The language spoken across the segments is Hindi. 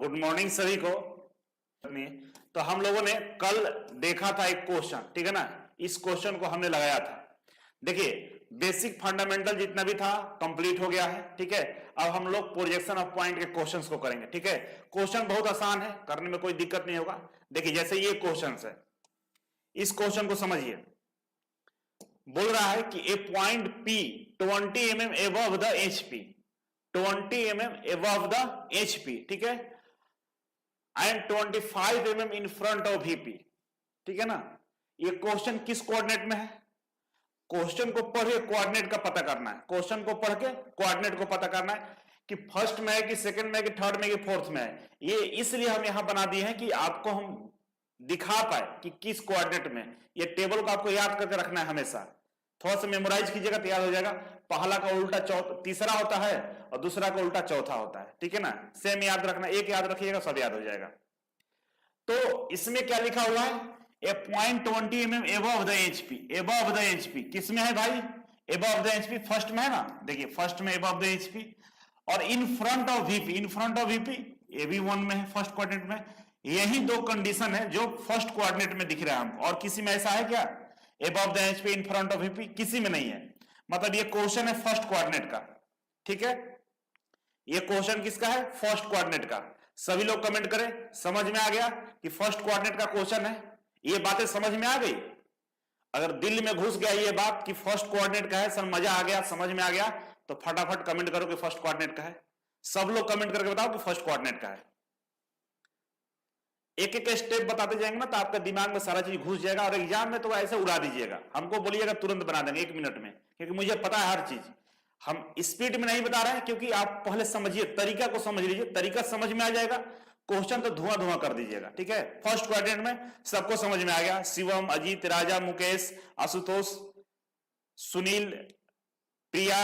गुड मॉर्निंग सभी को। तो हम लोगों ने कल देखा था एक क्वेश्चन, ठीक है ना। इस क्वेश्चन को हमने लगाया था। देखिए बेसिक फंडामेंटल जितना भी था कंप्लीट हो गया है, ठीक है। अब हम लोग प्रोजेक्शन ऑफ पॉइंट के क्वेश्चंस को करेंगे, ठीक है। क्वेश्चन बहुत आसान है, करने में कोई दिक्कत नहीं होगा। देखिए जैसे ये क्वेश्चन है, इस क्वेश्चन को समझिए। बोल रहा है कि a point P 20 mm above the HP, 20 mm above the HP, ठीक है, and 25 mm in front of VP, ठीक है ना। ये क्वेश्चन किस कोऑर्डिनेट में है? क्वेश्चन को पढ़ के कोऑर्डिनेट का पता करना है। क्वेश्चन को पढ़ के कोऑर्डिनेट को पता करना है कि फर्स्ट में है कि सेकंड में है कि थर्ड में कि फोर्थ में है। ये इसलिए हम यहां बना दिए हैं कि आपको हम दिखा पाए कि किस कोऑर्डिनेट में। ये टेबल को आपको याद करके रखना है हमेशा। थोड़ा सा मेमोराइज कीजिएगा तो याद हो जाएगा। पहला का उल्टा तीसरा होता है और दूसरा का उल्टा चौथा होता है, ठीक है ना। सेम याद रखना, एक याद रखिएगा सब याद हो जाएगा। तो इसमें क्या लिखा हुआ है? A point 20 mm above the HP, above the HP किसमें है भाई? above द HP फर्स्ट में है ना। देखिए फर्स्ट में above द HP, और in front of VP, in front of VP ये भी 1 में है, फर्स्ट कोऑर्डिनेट में। यही दो कंडीशन है जो फर्स्ट कोऑर्डिनेट में दिख रहा है हमको, और किसी में ऐसा है क्या? above the HP in front of VP किसी में नहीं है। मतलब ये क्वेश्चन है फर्स्ट कोऑर्डिनेट का, ठीक है। ये क्वेश्चन किसका है? फर्स्ट कोऑर्डिनेट का। सभी लोग कमेंट करें, समझ में आ गया कि फर्स्ट कोऑर्डिनेट का क्वेश्चन है। ये बातें समझ में आ गई? अगर दिल में घुस गया ये बात कि फर्स्ट कोऑर्डिनेट का है, सर मजा आ गया, समझ में आ गया, तो फटाफट कमेंट करो कि फर्स्ट कोऑर्डिनेट का है। सब लोग कमेंट करके बताओ कि फर्स्ट कोऑर्डिनेट का है। एक एक स्टेप बताते जाएंगे ना तो आपके दिमाग में सारा चीज घुस जाएगा, और एग्जाम में तो ऐसे उड़ा दीजिएगा। हमको बोलिएगा तुरंत बना देंगे 1 मिनट में, क्योंकि मुझे पता है हर चीज। हम स्पीड में नहीं बता रहे हैं, क्योंकि आप पहले समझिए, तरीका को समझ लीजिए, तरीका समझ में आ जाएगा, क्वेश्चन तो धुआं धुआं कर दीजिएगा, ठीक है। फर्स्ट क्वाड्रेंट में सबको समझ में आ गया। शिवम, अजीत, राजा, मुकेश, आशुतोष, सुनील, प्रिया,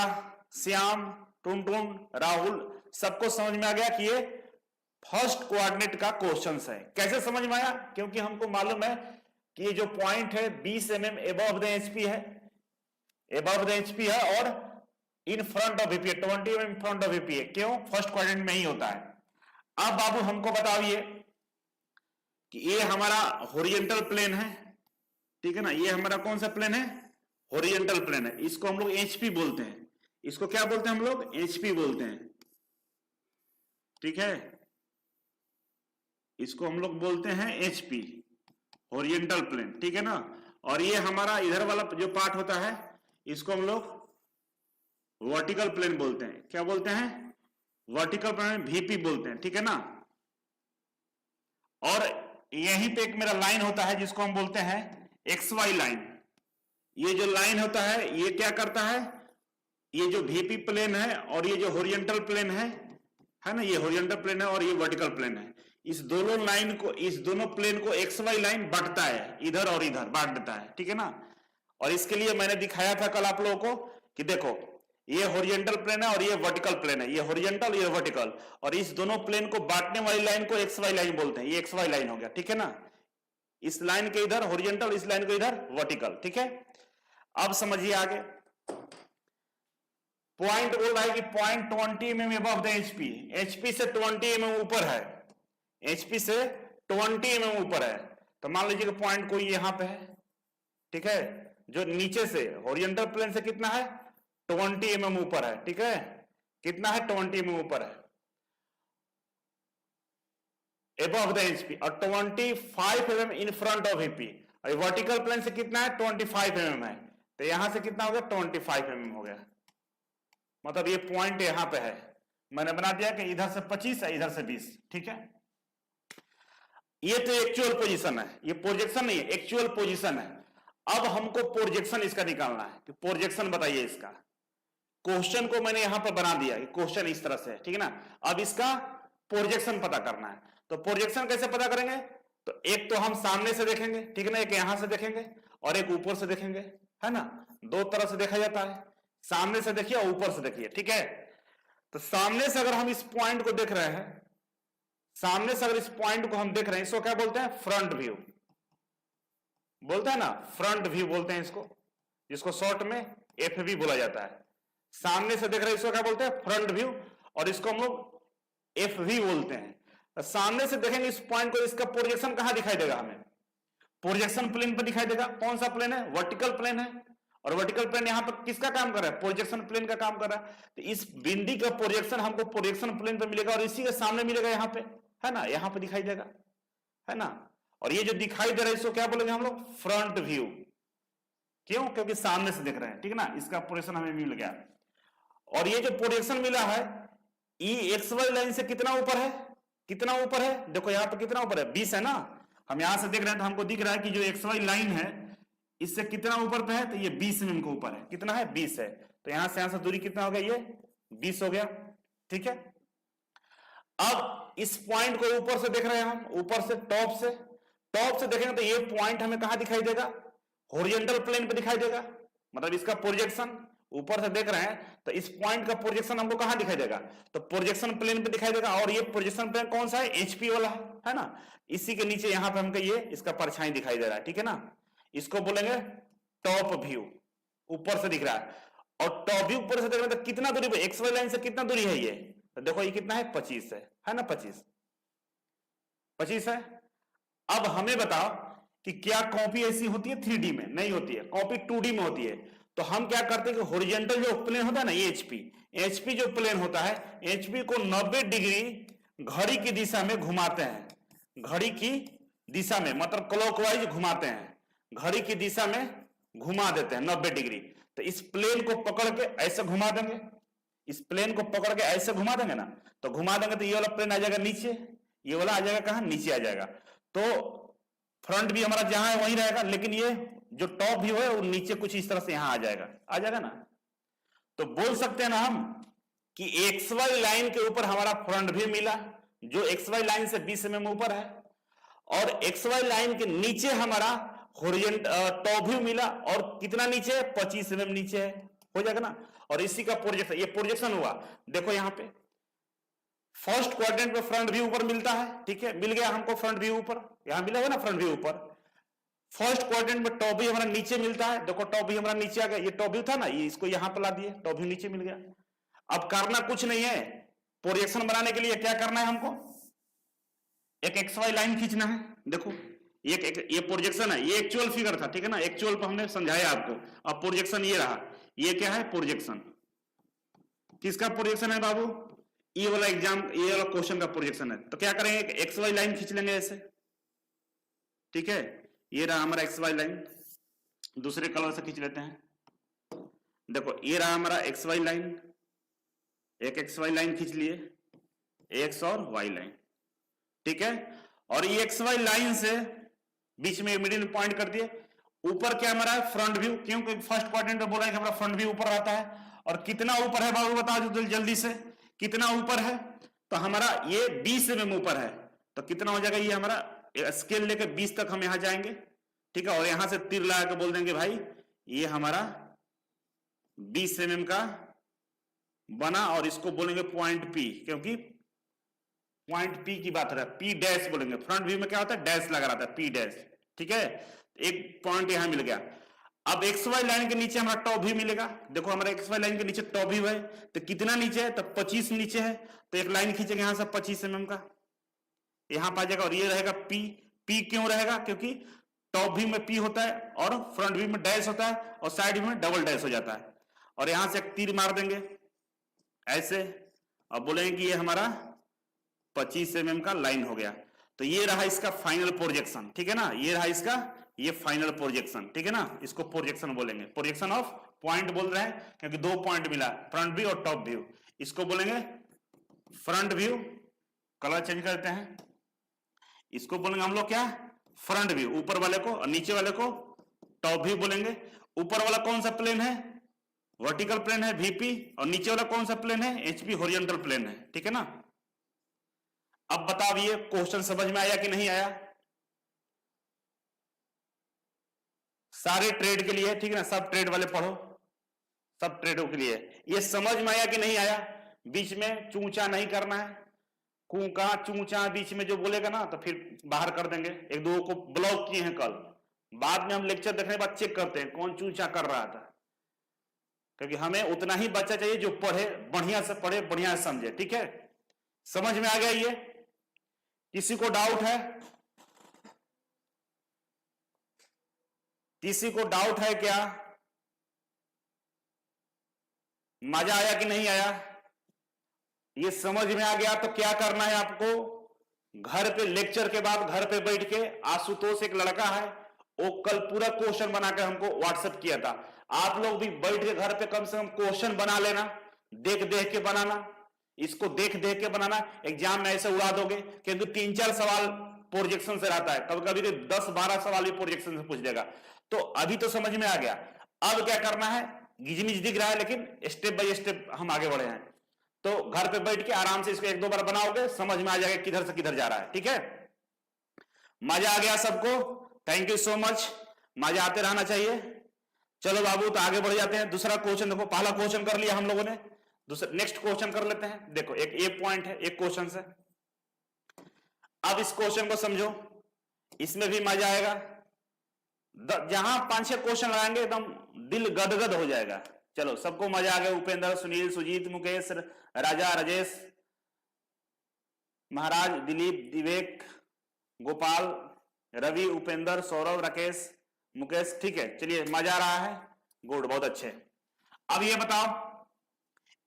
श्याम, टुनटुन, राहुल, सबको समझ में आ गया कि ये फर्स्ट कोऑर्डिनेट का क्वेश्चन है। कैसे समझ में आया? क्योंकि हमको मालूम है कि ये जो पॉइंट है 20 mm above द HP है, above द HP है, और in front of VP 20 mm front of VP है। क्यों? फर्स्ट क्वाड्रेंट में ही होता है। अब बाबू हमको बताइए कि ये हमारा हॉरिजॉन्टल प्लेन है, ठीक है ना। ये हमारा कौन सा प्लेन है? हॉरिजॉन्टल प्लेन है। इसको हम लोग HP बोलते हैं। इसको क्या बोलते हैं हम लोग? HP बोलते हैं, ठीक है। इसको हम लोग बोलते हैं HP, हॉरिजॉन्टल प्लेन, ठीक है ना। और ये हमारा इधर वाला जो पार्ट होता है इसको हम लोग वर्टिकल प्लेन बोलते हैं। क्या बोलते हैं? वर्टिकल प्लेन, VP बोलते हैं, ठीक है ना। और यहीं पे एक मेरा लाइन होता है जिसको हम बोलते हैं XY लाइन। ये जो लाइन होता है ये क्या करता है? ये जो VP प्लेन है और ये जो हॉरिजॉन्टल प्लेन है ना, ये हॉरिजॉन्टल प्लेन है और ये वर्टिकल प्लेन है। इस दोनों लाइन को, इस दोनों प्लेन को XY लाइन बांटता है, इधर और इधर बांट देता है, ठीक है ना। और इसके लिए मैंने दिखाया था कल आप लोगों को कि देखो ये हॉरिजॉन्टल प्लेन है और ये वर्टिकल प्लेन है, ये हॉरिजॉन्टल ये वर्टिकल, और इस दोनों प्लेन को बांटने वाली लाइन को XY लाइन बोलते हैं। ये XY लाइन हो गया, ठीक है ना। इस लाइन के इधर हॉरिजॉन्टल, इस लाइन के इधर वर्टिकल, ठीक है। अब समझिए आगे। पॉइंट बोल रहा है कि point 20 mm above the HP, HP से 20 mm ऊपर है, HP से 20 mm ऊपर है। तो मान लीजिए कि पॉइंट कोई यहां पे है, ठीक है, जो नीचे से हॉरिजॉन्टल प्लेन से कितना है? 20 mm ऊपर है, ठीक है। कितना है? 20 mm ऊपर है above द HP, और 25 mm in front of VP। और वर्टिकल प्लेन से कितना है? 25 mm है। तो यहां से कितना हो गया? 25 mm हो गया। मतलब ये पॉइंट यहां पे है। मैंने बना दिया कि इधर से 25 है, इधर से 20, ठीक है। ये तो एक्चुअल पोजीशन है, ये प्रोजेक्शन नहीं है, एक्चुअल पोजीशन है। अब हमको प्रोजेक्शन इसका निकालना है कि प्रोजेक्शन बताइए इसका। क्वेश्चन को मैंने यहां पर बना दिया, क्वेश्चन इस तरह से है, ठीक है ना। अब इसका प्रोजेक्शन पता करना है। तो प्रोजेक्शन कैसे पता करेंगे? तो एक तो हम सामने से देखेंगे, ठीक है ना, एक यहां से देखेंगे और एक ऊपर से देखेंगे, है ना। दो तरह से देखा जाता है, सामने से देखिए और ऊपर से देखिए, ठीक है। तो सामने से अगर हम इस पॉइंट को देख रहे हैं, सामने से अगर इस पॉइंट को हम देख रहे हैं, इसको क्या बोलते हैं? फ्रंट व्यू बोलते हैं ना, फ्रंट व्यू बोलते हैं इसको, जिसको शॉर्ट में FV बोला जाता है। सामने से देख रहे हैं इसको क्या बोलते हैं? फ्रंट व्यू, और इसको हम लोग FV बोलते हैं। सामने से देखेंगे इस पॉइंट को, इसका प्रोजेक्शन कहां दिखाई देगा हमें? प्रोजेक्शन प्लेन पर दिखाई देगा। कौन सा प्लेन है? वर्टिकल प्लेन है। और वर्टिकल प्लेन यहां पर किसका काम कर रहा है? प्रोजेक्शन प्लेन का काम कर रहा है। तो इस बिंदी का प्रोजेक्शन हमको प्रोजेक्शन प्लेन पर मिलेगा और इसी के सामने मिलेगा यहां पे, है ना, यहां पर दिखाई देगा, है ना। और ये जो दिखाई दे रहा है इसको क्या बोलेंगे हम लोग? Front view. क्यों? क्योंकि सामने से देख रहे हैं, ठीक है ना। इसका प्रोजेक्शन हमें मिल गया। और ये जो प्रोजेक्शन मिला है ये एक्स वाई लाइन से कितना ऊपर है? कितना ऊपर है? देखो यहां पर कितना ऊपर है? 20 है ना। हम यहां से देख रहे हैं तो हमको दिख रहा है कि जो एक्स वाई लाइन है इससे कितना ऊपर पे है? तो ये 20 mm के ऊपर है। कितना है? 20 है। तो यहां से दूरी कितना हो गया? ये 20 हो गया, ठीक है। अब इस पॉइंट को ऊपर से देख रहे हैं हम, ऊपर से टॉप से देखेंगे तो ये पॉइंट हमें कहां दिखाई देगा? हॉरिजॉन्टल प्लेन पे दिखाई देगा। मतलब इसका प्रोजेक्शन ऊपर से देख रहे हैं तो इस पॉइंट का प्रोजेक्शन हमको कहां दिखाई देगा? तो प्रोजेक्शन प्लेन पे दिखाई देगा। और ये प्रोजेक्शन प्लेन कौन सा है? एचपी वाला है ना। इसी के नीचे यहां पे हमको ये इसका परछाई दिखाई दे रहा है, ठीक है ना। इसको बोलेंगे टॉप व्यू, ऊपर से दिख रहा है। और टॉप व्यू ऊपर से देख रहे हैं तो कितना दूरी पे? एक्स वाई लाइन से कितना दूरी है ये? तो देखो ये कितना है? 25 है ना। 25 है। अब हमें बताओ कि क्या कॉपी ऐसी होती है 3D में? नहीं होती है, कॉपी 2D में होती है। तो हम क्या करते हैं कि हॉरिजॉन्टल जो प्लेन होता है ना, ये एचपी जो प्लेन होता है, एचपी को 90 डिग्री घड़ी की दिशा में घुमाते हैं। घड़ी की दिशा में मतलब क्लॉकवाइज घुमाते हैं, घड़ी की दिशा में घुमा देते हैं 90 डिग्री। तो इस प्लेन को पकड़ के ऐसे घुमा देंगे, इस प्लेन को पकड़ के ऐसे घुमा देंगे ना, तो घुमा देंगे तो ये वाला प्लेन आ जाएगा नीचे, ये वाला आ जाएगा कहां? नीचे आ जाएगा। तो फ्रंट भी हमारा जहां है वहीं रहेगा, लेकिन ये जो टॉप व्यू है वो नीचे कुछ इस तरह से यहां आ जाएगा ना। तो बोल सकते हैं ना हम कि एक्स वाई लाइन के ऊपर हमारा फ्रंट व्यू मिला जो एक्स वाई लाइन से 20 mm ऊपर है, और एक्स वाई लाइन के नीचे हमारा टॉप व्यू मिला और कितना नीचे है? 25 mm नीचे है, हो जाएगा ना। और इसी का प्रोजेक्शन, ये प्रोजेक्शन हुआ। देखो यहां पे फर्स्ट क्वाड्रेंट में फ्रंट व्यू ऊपर मिलता है, ठीक है, मिल गया हमको फ्रंट व्यू ऊपर, यहां मिला है ना फ्रंट व्यू ऊपर। फर्स्ट क्वाड्रेंट में टॉप व्यू हमारा नीचे मिलता है। देखो टॉप व्यू हमारा नीचे आ गया, ये टॉप व्यू था ना, ये इसको यहां पर ला दिए, टॉप व्यू नीचे मिल गया। अब करना कुछ नहीं है, प्रोजेक्शन बनाने के लिए क्या करना है हमको? एक एक्स वाई लाइन खींचना है। देखो ये प्रोजेक्शन है, ये एक्चुअल फिगर था, ठीक है ना, एक्चुअल पर हमने समझाया आपको। अब प्रोजेक्शन ये रहा, ये क्या है? प्रोजेक्शन। किसका प्रोजेक्शन है बाबू? ये वाला क्वेश्चन का प्रोजेक्शन है। तो क्या करेंगे? एक्स वाई लाइन खींच लेंगे ऐसे, ठीक है। ये रहा हमारा एक्स वाई लाइन, दूसरे कलर से खींच लेते हैं। देखो ये रहा हमारा एक्स वाई लाइन, एक एक्स वाई लाइन खींच लिए, एक्स और वाई लाइन, ठीक है। और ये एक्स वाई लाइन से बीच में मिडिल पॉइंट कर दिए। ऊपर क्या हमारा फ्रंट व्यू, क्योंकि फर्स्ट क्वाड्रेंट में बोला है कि हमारा फ्रंट व्यू ऊपर रहता है। और कितना ऊपर है बाबू बताओ जल्दी से, कितना ऊपर है? तो हमारा ये 20 mm ऊपर है। तो कितना हो जाएगा? ये हमारा स्केल लेकर 20 तक हम यहां जाएंगे, ठीक है। और यहां से तीर लगा के बोल देंगे भाई ये हमारा 20 mm का बना, और इसको बोलेंगे पॉइंट पी, क्योंकि पॉइंट पी की बात है, पी डैश बोलेंगे। फ्रंट व्यू में क्या होता है? डैश लगा रहता है, पी डैश, ठीक है। एक पॉइंट यहां मिल गया। अब एक्स वाई लाइन के नीचे हमारा टॉप व्यू मिलेगा। देखो हमारा एक्स वाई लाइन के नीचे टॉप व्यू है, तो कितना नीचे है? तो 25 नीचे है। तो एक लाइन खींचेंगे यहां से 25 mm का, यहां पर आ जाएगा। और ये रहेगा पी। पी क्यों रहेगा? क्योंकि टॉप व्यू में पी होता है और फ्रंट व्यू में डैश होता है और साइड व्यू में डबल डैश हो जाता है। और यहां से एक तीर मार देंगे ऐसे, और बोलेंगे कि ये हमारा 25 mm का लाइन हो गया। तो ये रहा इसका फाइनल प्रोजेक्शन, ठीक है ना। ये रहा इसका ये फाइनल प्रोजेक्शन, ठीक है ना। इसको प्रोजेक्शन बोलेंगे, प्रोजेक्शन ऑफ पॉइंट बोल रहे हैं क्योंकि दो पॉइंट मिला, फ्रंट व्यू और टॉप व्यू। इसको बोलेंगे फ्रंट व्यू, कलर चेंज करते हैं, इसको बोलेंगे हम लोग क्या? फ्रंट व्यू, ऊपर वाले को, और नीचे वाले को टॉप व्यू बोलेंगे। ऊपर वाला कौन सा प्लेन है? वर्टिकल प्लेन है वीपी, और नीचे वाला कौन सा प्लेन है? एचपी, हॉरिजॉन्टल प्लेन है, ठीक है ना। अब बताइए क्वेश्चन समझ में आया कि नहीं आया? सारे ट्रेड के लिए, ठीक है ना, सब ट्रेड वाले पढ़ो, सब ट्रेडों के लिए। ये समझ में आया कि नहीं आया? बीच में चूचा नहीं करना है, कूका चूचा बीच में जो बोलेगा ना तो फिर बाहर कर देंगे। एक दो को ब्लॉक किए हैं कल, बाद में हम लेक्चर देखने के बाद चेक करते हैं कौन चूचा कर रहा था, क्योंकि हमें उतना ही बच्चा चाहिए जो पढ़े, बढ़िया से पढ़े, बढ़िया से समझे, ठीक है। समझ में आ गया ये? किसी को डाउट है? किसी को डाउट है क्या? मजा आया कि नहीं आया? ये समझ में आ गया तो क्या करना है आपको? घर पे लेक्चर के बाद घर पे बैठ के, आशुतोष एक लड़का है, वो कल पूरा क्वेश्चन बनाकर हमको व्हाट्सएप किया था। आप लोग भी बैठ के घर पे कम से कम क्वेश्चन बना लेना, देख देख के बनाना, इसको देख देख के बनाना। एग्जाम में ऐसे उड़ा दोगे, क्योंकि 3-4 सवाल प्रोजेक्शन से रहता है, कभी कभी तो 10-12 सवाल भी प्रोजेक्शन से पूछ देगा। तो अभी तो समझ में आ गया, अब क्या करना है? गिजमिज दिख रहा है, लेकिन स्टेप बाय स्टेप हम आगे बढ़े हैं। तो घर पे बैठ के आराम से इसको 1-2 बार बनाओगे, समझ में आ जाएगा किधर से किधर जा रहा है। ठीक है, मजा आ गया सबको? थैंक यू सो मच, मजा आते रहना चाहिए। चलो बाबू, तो आगे बढ़ जाते हैं। दूसरा क्वेश्चन देखो, पहला क्वेश्चन कर लिया हम लोगों ने, दूसरा नेक्स्ट क्वेश्चन कर लेते हैं। देखो एक ए पॉइंट है एक क्वेश्चन से। अब इस क्वेश्चन को समझो, इसमें भी मजा आएगा। जहां 5-6 क्वेश्चन लगाएंगे एकदम दिल गदगद हो जाएगा। चलो सबको मजा आ गया? उपेंद्र, सुनील, सुजीत, मुकेश, राजा, राजेश, महाराज, दिलीप, विवेक, गोपाल, रवि, उपेंद्र, सौरभ, राकेश, मुकेश। ठीक है, चलिए मजा आ रहा है, गुड, बहुत अच्छे। अब ये बताओ,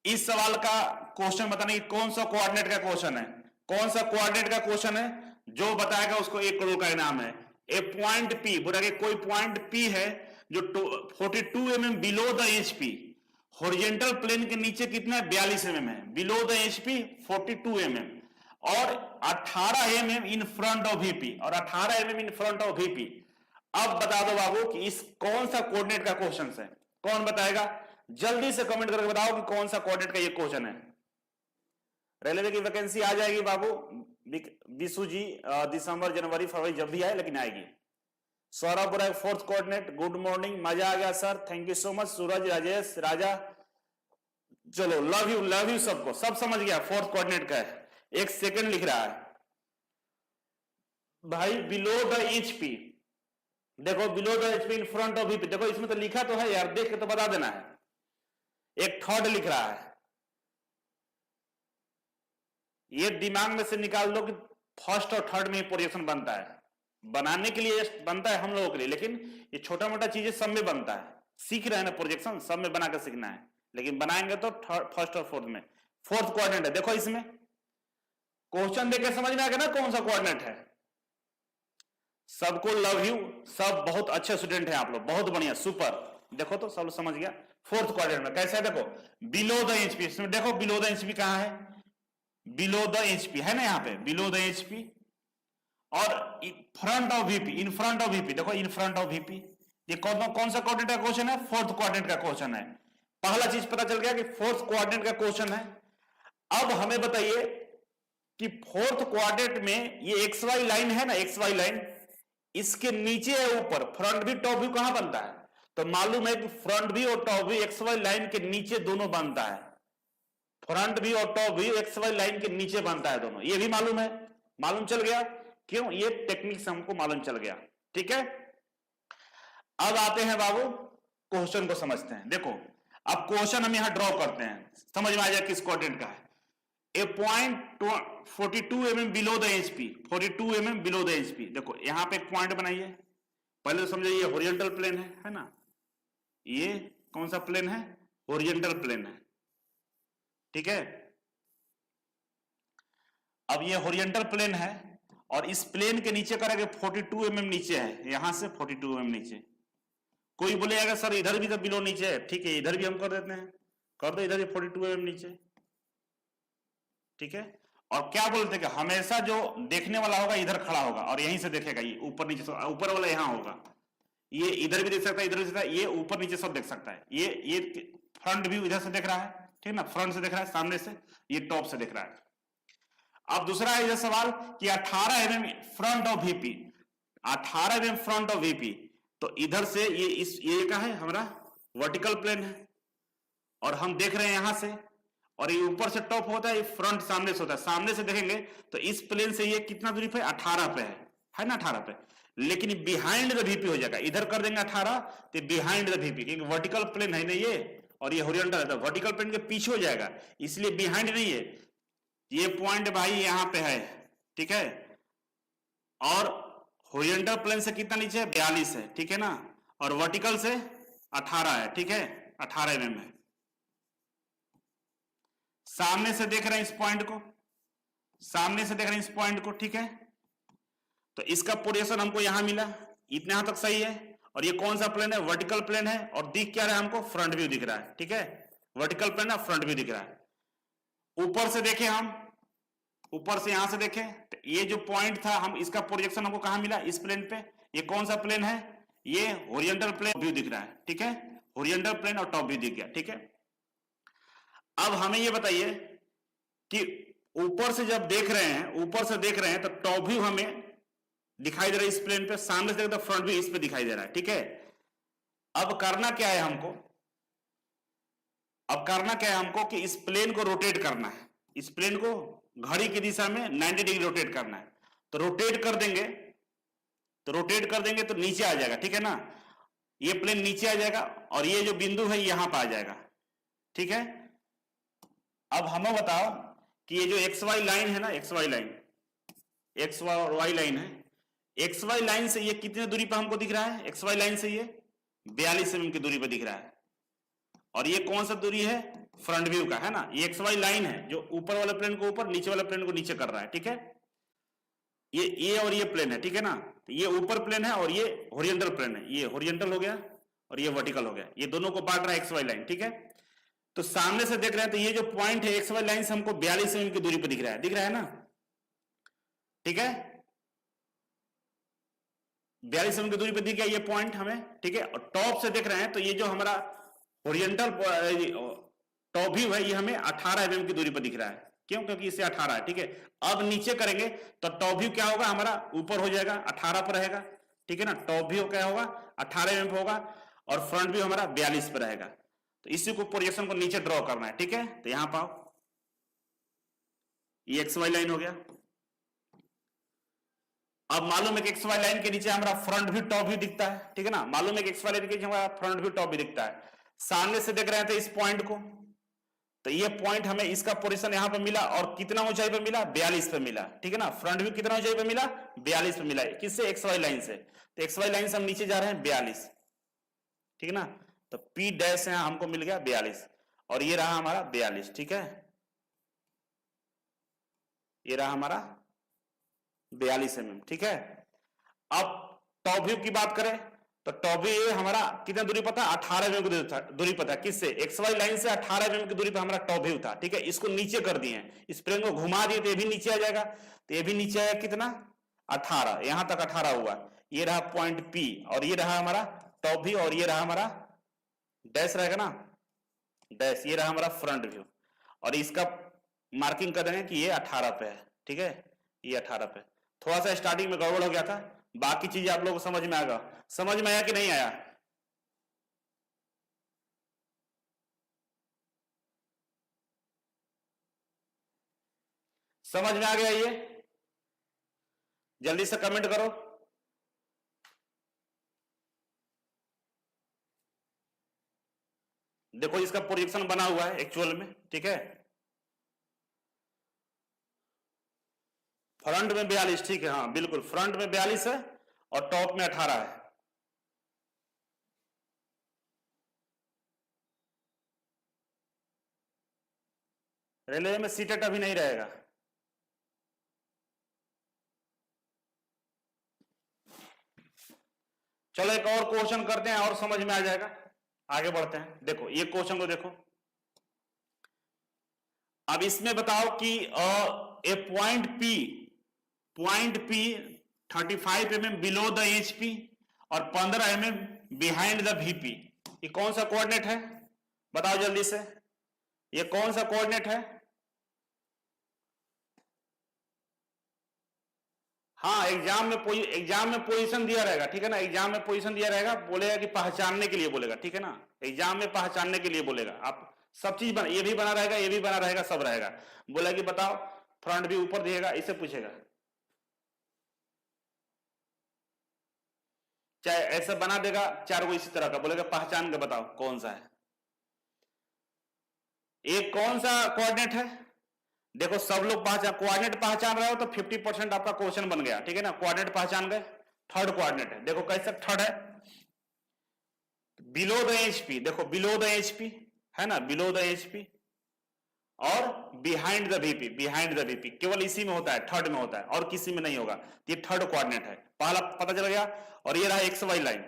इस सवाल का क्वेश्चन बताने की कौन सा कोऑर्डिनेट का क्वेश्चन है? कौन सा कोऑर्डिनेट का क्वेश्चन है? जो बताएगा उसको 1 करोड़ का इनाम है। ए पॉइंट पी, बोला कि कोई पॉइंट पी है जो 42 mm below the HP, horizontal plane के नीचे कितना है? 42 mm है। बिलो द एचपी 42 mm और 18 mm in front of VP, और 18 mm in front of VP. अब बता दो बाबू कि इस कौन सा कोऑर्डिनेट का क्वेश्चन है? कौन बताएगा? जल्दी से कमेंट करके बताओ कि कौन सा कोऑर्डिनेट का ये क्वेश्चन है। रेलवे की वैकेंसी आ जाएगी बाबू, विशु जी, दिसंबर, जनवरी, फरवरी, जब भी आए, लेकिन आएगी। सौरभ बुरा 4th कोऑर्डिनेट, गुड मॉर्निंग, मजा आ गया sir, thank you so much. Suraj, Rajesh, Raja, चलो लव यू सबको, सब समझ गया 4th कोऑर्डिनेट का है। 1 सेकंड लिख रहा है भाई, बिलो द एचपी। देखो below the HP in front of VP, देखो इसमें तो लिखा तो है यार, देख के तो बता देना है। एक थर्ड लिख रहा है, ये दिमाग में से निकाल दो कि फर्स्ट और थर्ड में प्रोजेक्शन बनता है। बनाने के लिए बनता है हम लोगों के लिए, लेकिन ये छोटा मोटा चीजें सब में बनता है। सीख रहे हैं ना प्रोजेक्शन, सब में बना कर सीखना है, लेकिन बनाएंगे तो फर्स्ट और फोर्थ में। 4th कोऑर्डिनेट है, देखो इसमें क्वेश्चन देख के समझ में आ गया ना कौन सा कोऑर्डिनेट है। सबको लव यू, सब बहुत अच्छे स्टूडेंट हैं आप लोग, बहुत बढ़िया, सुपर। देखो तो सब समझ गया। 4th कोऑर्डिनेट में कैसे है? देखो बिलो द एचपी, इसमें देखो बिलो द एचपी कहां है? बिलो द एचपी है ना, यहाँ पे बिलो द एचपी, और front of VP, in front of VP, देखो इन फ्रंट ऑफ वीपी। ये कौन सा कोऑर्डिनेट का क्वेश्चन है? 4th कोऑर्डिनेट का क्वेश्चन है। पहला चीज पता चल गया कि 4th कोऑर्डिनेट का क्वेश्चन है। अब हमें बताइए कि 4th कोऑर्डिनेट में ये XY लाइन है ना, XY लाइन, इसके नीचे है ऊपर, फ्रंट भी टॉप व्यू कहां बनता है? तो मालूम है कि फ्रंट भी और टॉप व्यू XY लाइन के नीचे दोनों बनता है। फ्रंट व्यू और टॉप व्यू XY लाइन के नीचे बनता है दोनों, ये भी मालूम है। मालूम चल गया? क्यों? ये टेक्निक से हमको मालूम चल गया। ठीक है, अब आते हैं बाबू क्वेश्चन को समझते हैं। देखो अब क्वेश्चन हम यहां ड्रॉ करते हैं, समझ में आ जाए किस कोऑर्डिनेट का है। A point 42 mm below the एचपी, 42 mm बिलो द एचपी। देखो यहां पे एक पॉइंट बनाइए, पहले तो समझिए ये हॉरिजॉन्टल प्लेन है ना, ये कौन सा प्लेन है? हॉरिजॉन्टल प्लेन है। ठीक है, अब ये हॉरिजॉन्टल प्लेन है और इस प्लेन के नीचे करेंगे 42 mm नीचे है, यहां से 42 mm नीचे। कोई बोलेगा सर इधर भी तो बिलो नीचे है, ठीक है इधर भी हम कर देते हैं, कर दो इधर भी 42 mm नीचे। ठीक है, और क्या बोलते हैं कि हमेशा जो देखने वाला होगा इधर खड़ा होगा और यहीं से देखेगा, ये ऊपर नीचे, ऊपर वाला यहां होगा, ये इधर भी देख सकता है, इधर भी देख सकता है, ये ऊपर नीचे सब देख सकता है। ये फ्रंट व्यू इधर से देख रहा है, ठीक है ना, फ्रंट से देख रहा है, सामने से, ये टॉप से देख रहा है। अब दूसरा है सवाल कि 18 mm front of VP, 18 mm front of VP, तो इधर से ये क्या है हमारा? वर्टिकल प्लेन है, और हम देख रहे हैं यहां से, और ये ऊपर से टॉप होता है, ये फ्रंट सामने से होता है। सामने से देखेंगे तो इस प्लेन से ये कितना दूरी पे? 18 पे है ना, 18 पे। लेकिन बिहाइंड द वीपी हो जाएगा, इधर कर देंगे 18 तो बिहाइंड द वीपी, क्योंकि वर्टिकल प्लेन है ना ये, और ये हॉरिजॉन्टल है, तो वर्टिकल प्लेन के पीछे हो जाएगा, इसलिए बिहाइंड नहीं है। ये पॉइंट भाई यहां पे है, ठीक है, और हॉरिजॉन्टल प्लेन से कितना नीचे है, 42 है, ठीक है ना, और वर्टिकल से 18 है, ठीक है, 18 mm है। सामने से देख रहे हैं इस पॉइंट को, सामने से देख रहे हैं इस पॉइंट को, ठीक है, तो इसका पोजीशन हमको यहां मिला, इतने यहां तक सही है। और ये कौन सा प्लेन है, वर्टिकल प्लेन है, और दिख क्या रहा है हमको, फ्रंट व्यू दिख रहा है, ठीक है, वर्टिकल प्लेन है, फ्रंट व्यू दिख रहा है। ऊपर से देखें हम, ऊपर से यहां से देखें तो ये जो पॉइंट था, हम इसका प्रोजेक्शन हमको कहां मिला, इस प्लेन पे। ये कौन सा प्लेन है, ये हॉरिजॉन्टल प्लेन व्यू दिख रहा है, ठीक है, हॉरिजॉन्टल प्लेन और टॉप व्यू दिख गया, ठीक है। अब हमें ये बताइए कि ऊपर से जब देख रहे हैं, ऊपर से देख रहे हैं तो टॉप व्यू हमें दिखाई दे रहा है इस प्लेन पे, सामने से देखते फ्रंट व्यू इस पे दिखाई दे रहा है, ठीक है। अब करना क्या है हमको, अब करना क्या है हमको कि इस प्लेन को रोटेट करना है, इस प्लेन को घड़ी की दिशा में 90 डिग्री रोटेट करना है। तो रोटेट कर देंगे, तो रोटेट कर देंगे तो नीचे आ जाएगा, ठीक है ना, ये प्लेन नीचे आ जाएगा और ये जो बिंदु है यहां पर आ जाएगा, ठीक है। अब हमें बताओ कि ये जो एक्स वाई लाइन है ना, X Y line, X Y line है, एक्स वाई लाइन से ये कितने दूरी पर हमको दिख रहा है, एक्स वाई लाइन से ये 42 mm की दूरी पर दिख रहा है। और ये कौन सा दूरी है, फ्रंट व्यू का है ना, ये एक्स वाई लाइन है जो ऊपर वाले प्लेन को ऊपर, नीचे वाले प्लेन को नीचे कर रहा है, ठीक है। ये और ये प्लेन है, ठीक है ना, तो ये ऊपर प्लेन है और ये हॉरिजॉन्टल प्लेन है, ये हॉरिजॉन्टल हो गया और ये वर्टिकल हो गया, ये दोनों को बांट रहा है एक्स वाई लाइन, ठीक है। तो सामने से देख रहे हैं तो ये जो पॉइंट है एक्स वाई लाइन से हमको 42 mm की दूरी पर दिख रहा है, दिख रहा है ना, ठीक है, 42 mm की दूरी पर दिख गया ये पॉइंट हमें, ठीक है। और टॉप से देख रहे हैं तो ये जो हमारा हॉरिजॉन्टल टॉप व्यू है ये हमें 18 mm की दूरी पर दिख रहा है, क्यों, क्योंकि इससे 18 है, ठीक है। अब नीचे करेंगे तो टॉप व्यू क्या होगा, हमारा ऊपर हो जाएगा, 18 पर रहेगा, ठीक है ना, टॉप व्यू क्या होगा, 18 mm होगा, और फ्रंट व्यू हमारा 42 पर रहेगा। तो इसी को प्रोजेक्शन को नीचे ड्रॉ करना है, ठीक है। तो यहां पाओ ये एक्स वाई लाइन हो गया। अब मालूम है कि एक्स वाई लाइन के नीचे हमारा फ्रंट व्यू टॉप व्यू दिखता है, ठीक है ना, मालूम है कि एक्स वाई लाइन के नीचे हमारा फ्रंट व्यू टॉप व्यू दिखता है। सामने से देख रहे थे इस पॉइंट को, तो ये पॉइंट हमें इसका पोजीशन यहां पर मिला और कितना ऊंचाई पर मिला, 42 पे मिला, ठीक है ना। फ्रंट व्यू कितना ऊंचाई पर मिला, 42 पे मिला, किससे, एक्स वाई लाइन से। तो एक्स वाई लाइन से हम नीचे जा रहे हैं 42, ठीक है ना, तो P डैश यहां हमको मिल गया 42 और ये रहा हमारा 42, ठीक है, ये रहा हमारा 42 mm, ठीक है। अब टॉप व्यू की बात करें तो टॉप व्यू हमारा कितना दूरी पर था, 18 mm की दूरी पर था, किससे, एक्स वाई लाइन से 18 mm की दूरी पर हमारा टॉप व्यू था, ठीक है। इसको नीचे कर दिए, इस प्लेन को घुमा दिए तो ये भी नीचे आ जाएगा, तो ये भी नीचे आएगा कितना, 18, यहां तक 18 हुआ। ये रहा पॉइंट P और ये रहा हमारा टॉप व्यू और ये रहा हमारा डैश रहेगा ना, डैश, ये रहा हमारा फ्रंट व्यू और इसका मार्किंग कर देंगे कि ये 18 पे है, ठीक है, ये 18 पे। थोड़ा सा स्टार्टिंग में गड़बड़ हो गया था, बाकी चीजें आप लोगों को समझ में आएगा, समझ में आया कि नहीं आया, समझ में आ गया, ये जल्दी से कमेंट करो। देखो इसका प्रोजेक्शन बना हुआ है एक्चुअल में, ठीक है, फ्रंट में 42, ठीक है, हाँ बिल्कुल, फ्रंट में 42 है और टॉप में 18 है। रेलवे में सीटेट अभी नहीं रहेगा। चलो एक और क्वेश्चन करते हैं और समझ में आ जाएगा, आगे बढ़ते हैं। देखो ये क्वेश्चन को देखो, अब इसमें बताओ कि a point P 35 mm below the HP और 15 mm बिहाइंड द VP, ये कौन सा कोऑर्डिनेट है, बताओ जल्दी से, ये कौन सा कोऑर्डिनेट है। हाँ एग्जाम में पोजीशन दिया रहेगा, ठीक है ना, एग्जाम में पोजीशन दिया रहेगा, बोलेगा कि पहचानने के लिए बोलेगा, ठीक है ना, एग्जाम में पहचानने के लिए बोलेगा। आप सब चीज ये भी बना रहेगा, ये भी बना रहेगा, सब रहेगा, बोला कि बताओ फ्रंट भी ऊपर दिएगा, इसे पूछेगा, चाहे ऐसा बना देगा 4 गो इसी तरह का, बोलेगा पहचान के बताओ कौन सा है। एक कौन सा कोऑर्डिनेट है, देखो सब लोग कोऑर्डिनेट पहचान रहे हो तो 50% आपका क्वेश्चन बन गया, ठीक है ना। कोऑर्डिनेट पहचान गए, थर्ड कोऑर्डिनेट है, देखो कैसे थर्ड है, बिलो द एचपी, देखो बिलो द एचपी है ना, बिलो द एचपी, और behind the VP, behind the VP केवल इसी में होता है, थर्ड में होता है और किसी में नहीं होगा। ये थर्ड कोऑर्डिनेट है, पहला पता चल गया। और ये रहा X Y line,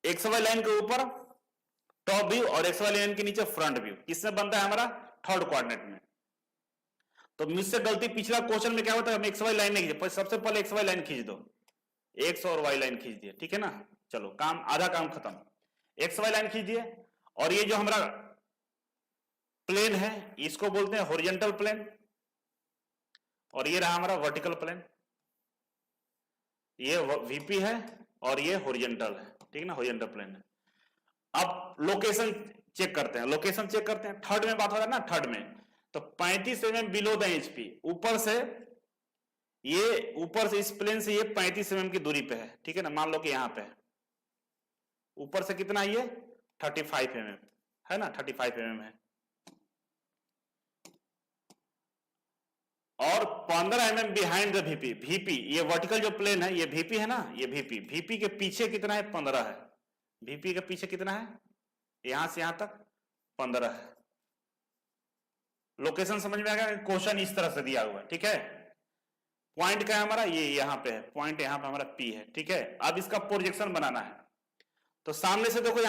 X Y line के ऊपर टॉप व्यू और एक्स वाई लाइन के नीचे फ्रंट व्यू, किसमें बनता है हमारा, थर्ड कोऑर्डिनेट में। तो मुझसे गलती पिछला क्वेश्चन में क्या होता है, हम एक्स वाई लाइन नहीं खींचे, सबसे पहले एक्स वाई लाइन खींच दो, एक्स और वाई लाइन खींच दिए, ठीक है ना। चलो काम आधा काम खत्म, एक्स वाई लाइन खींच दिए। और ये जो हमारा प्लेन है इसको बोलते हैं हॉरिजॉन्टल प्लेन, और ये रहा हमारा वर्टिकल प्लेन, ये वीपी है और ये हॉरिजॉन्टल है, ठीक है ना, हॉरिजॉन्टल प्लेन है। अब लोकेशन चेक करते हैं, लोकेशन चेक करते हैं, थर्ड में बात हो रहा है ना, थर्ड में तो 35 mm बिलो द एचपी, ऊपर से ये, ऊपर से इस प्लेन से ये 35 mm की दूरी पे है, ठीक है ना। मान लो कि यहां पे है, ऊपर से कितना है ये 35 mm है ना, 35 mm है। और 15 mm behind the VP, VP ये वर्टिकल जो प्लेन है, ये वीपी है ना, ये वीपी, वीपी के पीछे कितना है 15 है, वीपी के पीछे कितना है, यहां से यहां तक 15 है। लोकेशन समझ में आ गया, क्वेश्चन इस तरह से दिया हुआ है, ठीक है। पॉइंट क्या है हमारा, ये यहां पे है, पॉइंट यहां पे हमारा पी है, ठीक है। अब इसका प्रोजेक्शन बनाना है, तो सामने से देखो,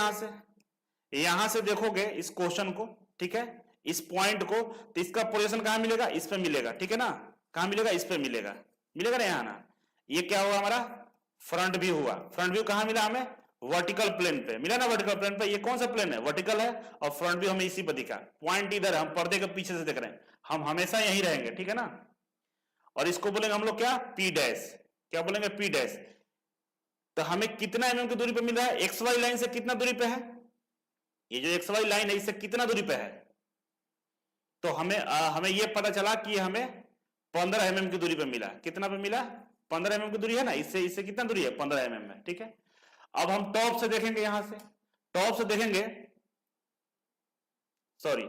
यहां से देखोगे इस क्वेश्चन को, ठीक है, इस पॉइंट को, तो इसका प्रोजेक्शन कहां मिलेगा, इस पे मिलेगा, ठीक है ना। कहां मिलेगा, इस पे मिलेगा, मिलेगा ना यहां ना। ये क्या हुआ हमारा फ्रंट व्यू हुआ, फ्रंट व्यू कहां मिला हमें, वर्टिकल प्लेन पे मिला ना, वर्टिकल प्लेन पे। ये कौन सा प्लेन है, वर्टिकल है, और फ्रंट व्यू हमें इसी पर दिखा, पॉइंट इधर, हम पर्दे के पीछे से देख रहे हैं, हम हमेशा यहीं रहेंगे, ठीक है ना। और इसको बोलेंगे हम लोग क्या, पी डैश, क्या बोलेंगे, पी डैश। तो हमें कितना एमएम की दूरी पे मिल रहा है, एक्स वाई लाइन से कितना दूरी पे है, ये जो एक्स वाई लाइन है इससे कितना दूरी पे है। तो हमें यह पता चला कि हमें 15 mm की दूरी पे मिला, कितना पे मिला, 15 mm की दूरी है ना, इससे कितना दूरी है, 15 mm है, ठीक है। अब हम टॉप से देखेंगे, यहां से टॉप से देखेंगे, सॉरी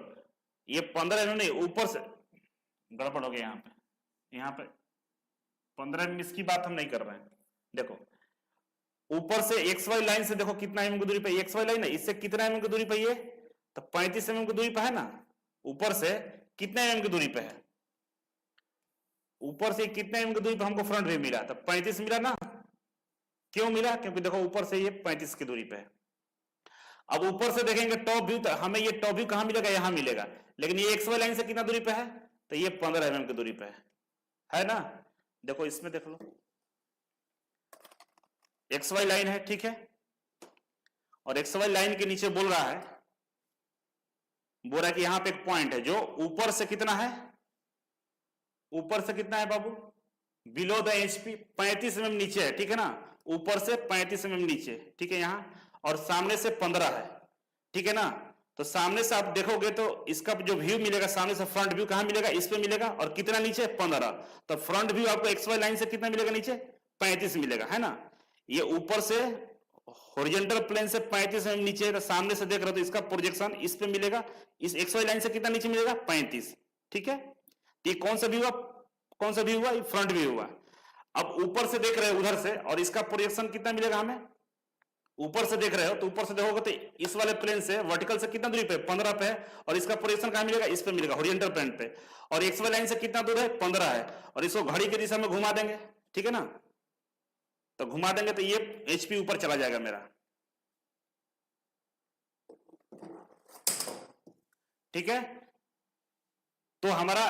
ये 15 mm नहीं, ऊपर से गड़बड़ हो गया, यहां पे 15 mm इसकी बात हम नहीं कर रहे हैं। देखो ऊपर से एक्स वाई लाइन से देखो कितना एमएम की दूरी पे, एक्स वाई लाइन है, इससे कितना एमएम की दूरी पे, ये तो 35 mm की दूरी पे है ना। ऊपर से कितने एमएम की दूरी पे है, ऊपर से कितने एमएम की दूरी पे हमको फ्रंट व्यू मिला, तो 35 मिला ना। क्यों मिला, क्योंकि देखो ऊपर से ये 35 की दूरी पे है। अब ऊपर से देखेंगे टॉप व्यू, तो हमें ये टॉप व्यू कहां मिलेगा, यहां मिलेगा, लेकिन ये एक्स वाई लाइन से कितना दूरी पे है, तो ये 15 mm की दूरी पे है ना। देखो इसमें देख लो, एक्स वाई लाइन है, ठीक है, और एक्स वाई लाइन के नीचे बोल रहा है कि यहां पे एक पॉइंट है जो ऊपर से कितना है, ऊपर से कितना है बाबू, बिलो द एचपी 35 mm नीचे है, ठीक है ना, ऊपर से 35 mm नीचे, ठीक है यहां, और सामने से 15 है, ठीक है ना। तो सामने से आप देखोगे तो इसका जो व्यू मिलेगा, सामने से फ्रंट व्यू कहां मिलेगा, इस पे मिलेगा, और कितना नीचे 15। तो फ्रंट व्यू आपको एक्स वाई लाइन से कितना मिलेगा, नीचे 35 मिलेगा, है ना। ये ऊपर से हॉरिजॉन्टल प्लेन से 35 mm नीचे, तो सामने से देख रहे हो तो इसका प्रोजेक्शन इस पे मिलेगा, इस एक्स वाई लाइन से कितना नीचे मिलेगा, 35, ठीक है। तो ये कौन सा व्यू हुआ, कौन सा व्यू हुआ, ये फ्रंट व्यू हुआ। अब ऊपर से देख रहे हो उधर से, और इसका प्रोजेक्शन कितना मिलेगा हमें, ऊपर से देख रहे हो तो ऊपर से देखोगे तो इस वाले प्लेन से वर्टिकल से कितना दूरी पे, 15 पे है, और इसका प्रोजेक्शन कहां मिलेगा, इस पे मिलेगा, हॉरिजॉन्टल प्लेन पे। और एक्स वाई लाइन से कितना दूर है, 15 है, और इसको घड़ी की दिशा में घुमा देंगे, ठीक है ना। तो घुमा देंगे तो ये एचपी ऊपर चला जाएगा मेरा, ठीक है। तो हमारा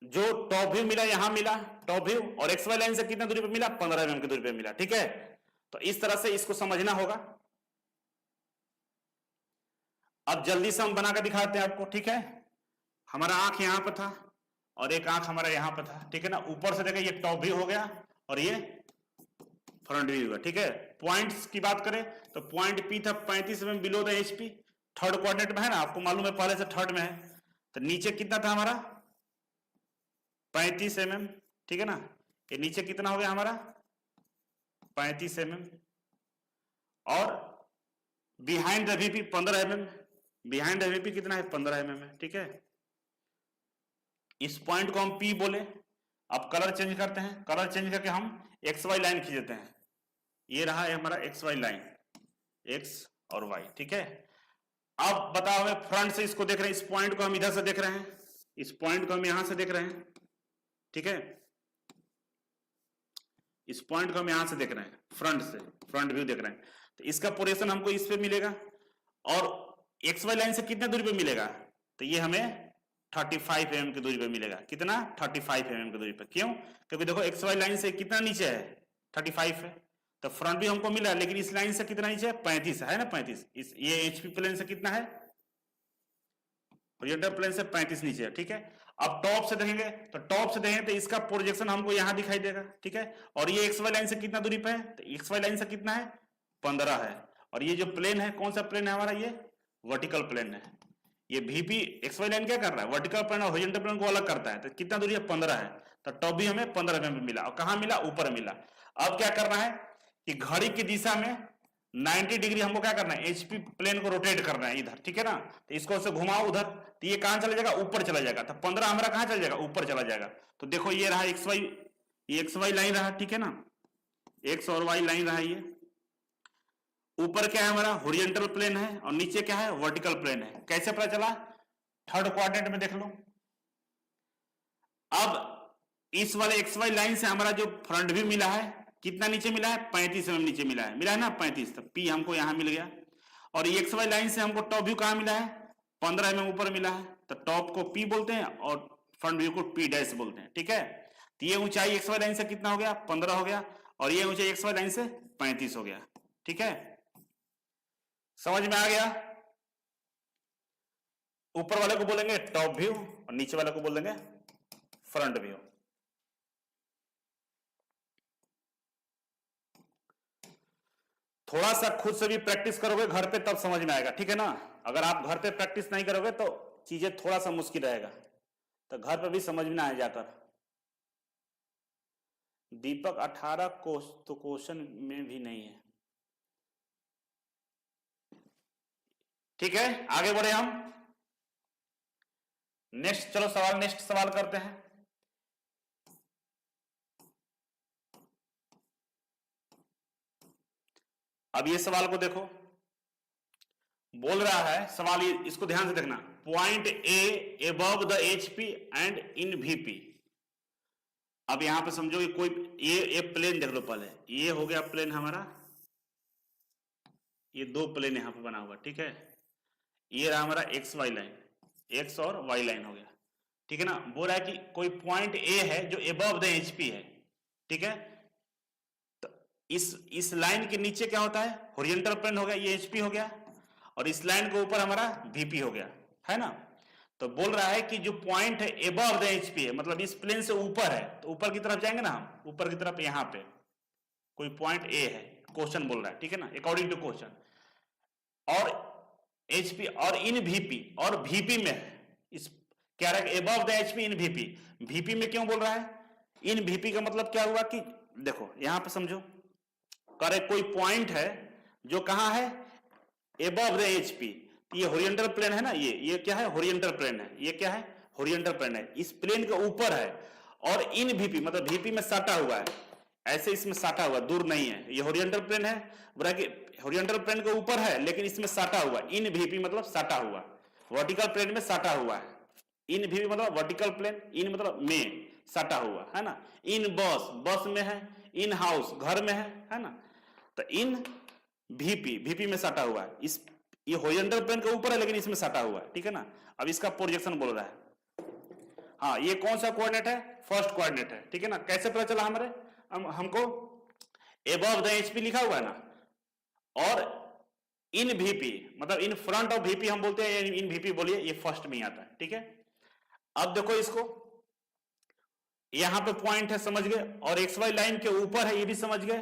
जो टॉप व्यू मिला, यहां मिला टॉप व्यू, और एक्स वाई लाइन से कितना दूरी पे मिला, 15 mm की दूरी पे मिला, ठीक है। तो इस तरह से इसको समझना होगा। अब जल्दी से हम बनाकर दिखाते हैं आपको, ठीक है। हमारा आंख यहां पर था और एक आंख हमारा यहां पर था, ठीक है ना। ऊपर से देखा ये टॉप व्यू हो गया और ये फ्रंट व्यू होगा, ठीक है। पॉइंट्स की बात करें तो पॉइंट पी था 35 mm below the HP, third coordinate में है ना, आपको मालूम है पहले से थर्ड में है। तो नीचे कितना था हमारा 35 mm, ठीक है ना। ये नीचे कितना हो गया हमारा 35 mm, और behind the VP 15 mm, behind the VP कितना है 15 mm है, ठीक है। इस पॉइंट को हम P बोले। अब कलर चेंज करते हैं, कलर चेंज करके हम एक्स वाई लाइन खींच देते हैं। ये रहा है हमारा एक्स वाई लाइन, एक्स और वाई, ठीक है। अब बताओ हमें फ्रंट से इसको देख रहे हैं, इस पॉइंट को हम इधर से देख रहे हैं, इस पॉइंट को हम यहां से देख रहे हैं, ठीक है। इस पॉइंट को हम यहां से देख रहे हैं, फ्रंट से, फ्रंट व्यू देख रहे हैं। तो इसका प्रोजेक्शन हमको इस पे मिलेगा और एक्स वाई लाइन से कितने दूरी पे मिलेगा, तो ये हमें 35 mm की दूरी पे मिलेगा। कितना? 35 mm की दूरी पे। क्यों? क्योंकि देखो एक्स वाई लाइन से कितना नीचे है, 35 है। तो फ्रंट भी हमको मिला, लेकिन इस लाइन से कितना नीचे है, 35 है ना, 35। इस ये एचपी प्लेन से कितना है, हॉरिजॉन्टल प्लेन से 35 नीचे है, ठीक है। अब टॉप से देखेंगे, तो टॉप से देखेंगे तो इसका प्रोजेक्शन हमको यहां दिखाई देगा, ठीक है। और ये एक्स वाई लाइन से कितना दूरी पे है, तो एक्स वाई लाइन से कितना है, 15 है। और ये जो प्लेन है, कौन सा प्लेन है हमारा, ये वर्टिकल प्लेन है। ये VP एक्स वाई लाइन क्या कर रहा है, वर्टिकल प्लेन और हॉरिजॉन्टल प्लेन को अलग करता है। तो कितना दूरी है, 15 है। तो टॉप भी हमें 15 mm मिला। और कहां मिला, ऊपर मिला। अब क्या करना है कि घड़ी की दिशा में 90 डिग्री हमको क्या करना है, एचपी प्लेन को रोटेट करना है इधर, ठीक है ना। तो इसको से घुमाओ उधर, तो ये कहां चला जाएगा, ऊपर चला जाएगा। तो 15 हमारा कहां चला जाएगा, ऊपर चला जाएगा। तो देखो ये रहा एक्स वाई, ये एक्स वाई लाइन रहा, ठीक है ना, एक्स और वाई लाइन रहा। ये ऊपर क्या है हमारा, हॉरिजॉन्टल प्लेन है, और नीचे क्या है, वर्टिकल प्लेन है। कैसे पता चला, थर्ड क्वाड्रेंट में देख लो। अब इस वाले एक्स वाई लाइन से हमारा जो फ्रंट व्यू मिला है, कितना नीचे मिला है, 35 mm नीचे मिला है ना, 35। तो P हमको यहां मिल गया। और ये एक्स वाई लाइन से हमको टॉप व्यू कहां मिला है, 15 mm ऊपर मिला है। तो टॉप को P बोलते हैं और फ्रंट व्यू को P डैश बोलते हैं, ठीक है। तो ये ऊंचाई एक्स वाई लाइन से कितना हो गया, 15 हो गया। और ये ऊंचाई एक्स वाई लाइन से 35 हो गया, ठीक है। समझ में आ गया। ऊपर वाले को बोलेंगे टॉप व्यू और नीचे वाले को बोलेंगे फ्रंट व्यू। थोड़ा सा खुद से भी प्रैक्टिस करोगे घर पे, तब समझ में आएगा, ठीक है ना। अगर आप घर पे प्रैक्टिस नहीं करोगे तो चीजें थोड़ा सा मुश्किल रहेगा। तो घर पे भी समझ में आए जाकर। दीपक 18 तो क्वेश्चन में भी नहीं है, ठीक है। आगे बढ़े हम, नेक्स्ट, चलो सवाल, नेक्स्ट सवाल करते हैं। अब ये सवाल को देखो, बोल रहा है सवाल, इसको ध्यान से देखना। Point A above the HP and in VP। अब यहां पे समझो कि कोई ये प्लेन देख लो पहले, ये हो गया प्लेन हमारा, ये दो प्लेन यहां पे बना हुआ, ठीक है। ये रहा हमारा एक्स वाई लाइन, एक्स और वाई लाइन हो गया, ठीक है ना। बोल रहा है कि कोई पॉइंट ए है जो एबव द एचपी है, ठीक है। इस लाइन के नीचे क्या होता है, हॉरिजॉन्टल प्लेन हो गया, ये एचपी हो गया। और इस लाइन के ऊपर हमारा VP हो गया, है ना। तो बोल रहा है कि जो पॉइंट है एबव द एचपी है, मतलब इस प्लेन से ऊपर है, तो ऊपर की तरफ जाएंगे ना हम, ऊपर की तरफ यहां पे कोई पॉइंट ए है, क्वेश्चन बोल रहा है, ठीक है ना, अकॉर्डिंग टू क्वेश्चन। और एचपी और इन VP, और VP में है, इस क्या रहा है, above the HP in VP। VP में क्यों बोल रहा है, इन VP का मतलब क्या हुआ कि देखो यहां पे समझो, करे कोई पॉइंट है जो कहां है, एबव द एचपी। ये हॉरिजॉन्टल प्लेन है ना, ये क्या है, हॉरिजॉन्टल प्लेन है। ये क्या है, हॉरिजॉन्टल प्लेन है, इस प्लेन के ऊपर है। और इन VP मतलब VP में साटा हुआ है, ऐसे इसमें साटा हुआ, दूर नहीं है। ये हॉरिजॉन्टल प्लेन है, बोला कि हॉरिजॉन्टल प्लेन के ऊपर है, लेकिन इसमें साटा हुआ। इन VP मतलब साटा हुआ, वर्टिकल प्लेन में साटा हुआ है। इन VP मतलब वर्टिकल प्लेन, इन मतलब में साटा हुआ, है ना। इन बस में है, इन हाउस घर में है ना। तो इन VP में सटा हुआ है, इस ये हॉरिजॉन्टल प्लेन के ऊपर है, लेकिन इसमें सटा हुआ है, ठीक है ना। अब इसका प्रोजेक्शन बोल रहा है। हाँ, ये कौन सा कोऑर्डिनेट है, फर्स्ट कोऑर्डिनेट है, ठीक है ना। कैसे पता चला हमारे, हमको एबव द एचपी लिखा हुआ है ना, और इन VP मतलब इन फ्रंट ऑफ VP हम बोलते हैं, इन VP बोलिए, ये फर्स्ट में ही आता है, ठीक है। अब देखो इसको, यहां पे पॉइंट है, समझ गए, और एक्स वाई लाइन के ऊपर है, ये भी समझ गए,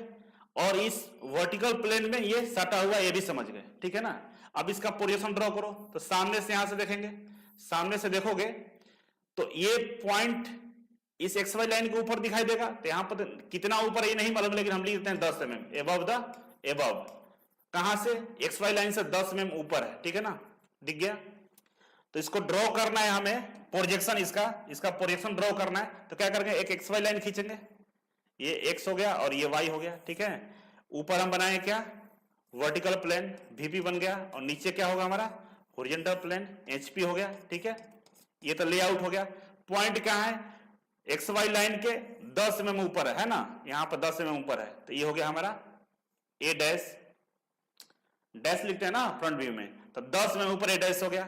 और इस वर्टिकल प्लेन में ये सटा हुआ, ये भी समझ गए, ठीक है ना। अब इसका प्रोजेक्शन ड्रॉ करो। तो सामने से यहां से देखेंगे, सामने से देखोगे तो ये पॉइंट इस एक्स वाई लाइन के ऊपर दिखाई देगा। तो यहां पर कितना ऊपर ये नहीं मालूम, लेकिन हम लिख देते हैं 10 mm एबव द एबव। कहां से, एक्स वाई लाइन से 10 mm ऊपर है, ठीक है ना, दिख गया। तो इसको ड्रॉ करना है हमें, प्रोजेक्शन इसका प्रोजेक्शन ड्रॉ करना है। तो क्या करेंगे, एक एक्स वाई लाइन खींचेंगे, ये एक्स हो गया और ये वाई हो गया, ठीक है। ऊपर हम बनाए क्या, वर्टिकल प्लेन वीपी बन गया, और नीचे क्या होगा हमारा, हॉरिजॉन्टल प्लेन एचपी हो गया, ठीक है। ये तो लेआउट हो गया। पॉइंट क्या है, एक्स वाई लाइन के 10 mm ऊपर है ना, यहां पर 10 mm ऊपर है, तो ये हो गया हमारा ए डैश, डैश लिखते हैं ना फ्रंट व्यू में, तो 10 mm ऊपर ए डैश हो गया।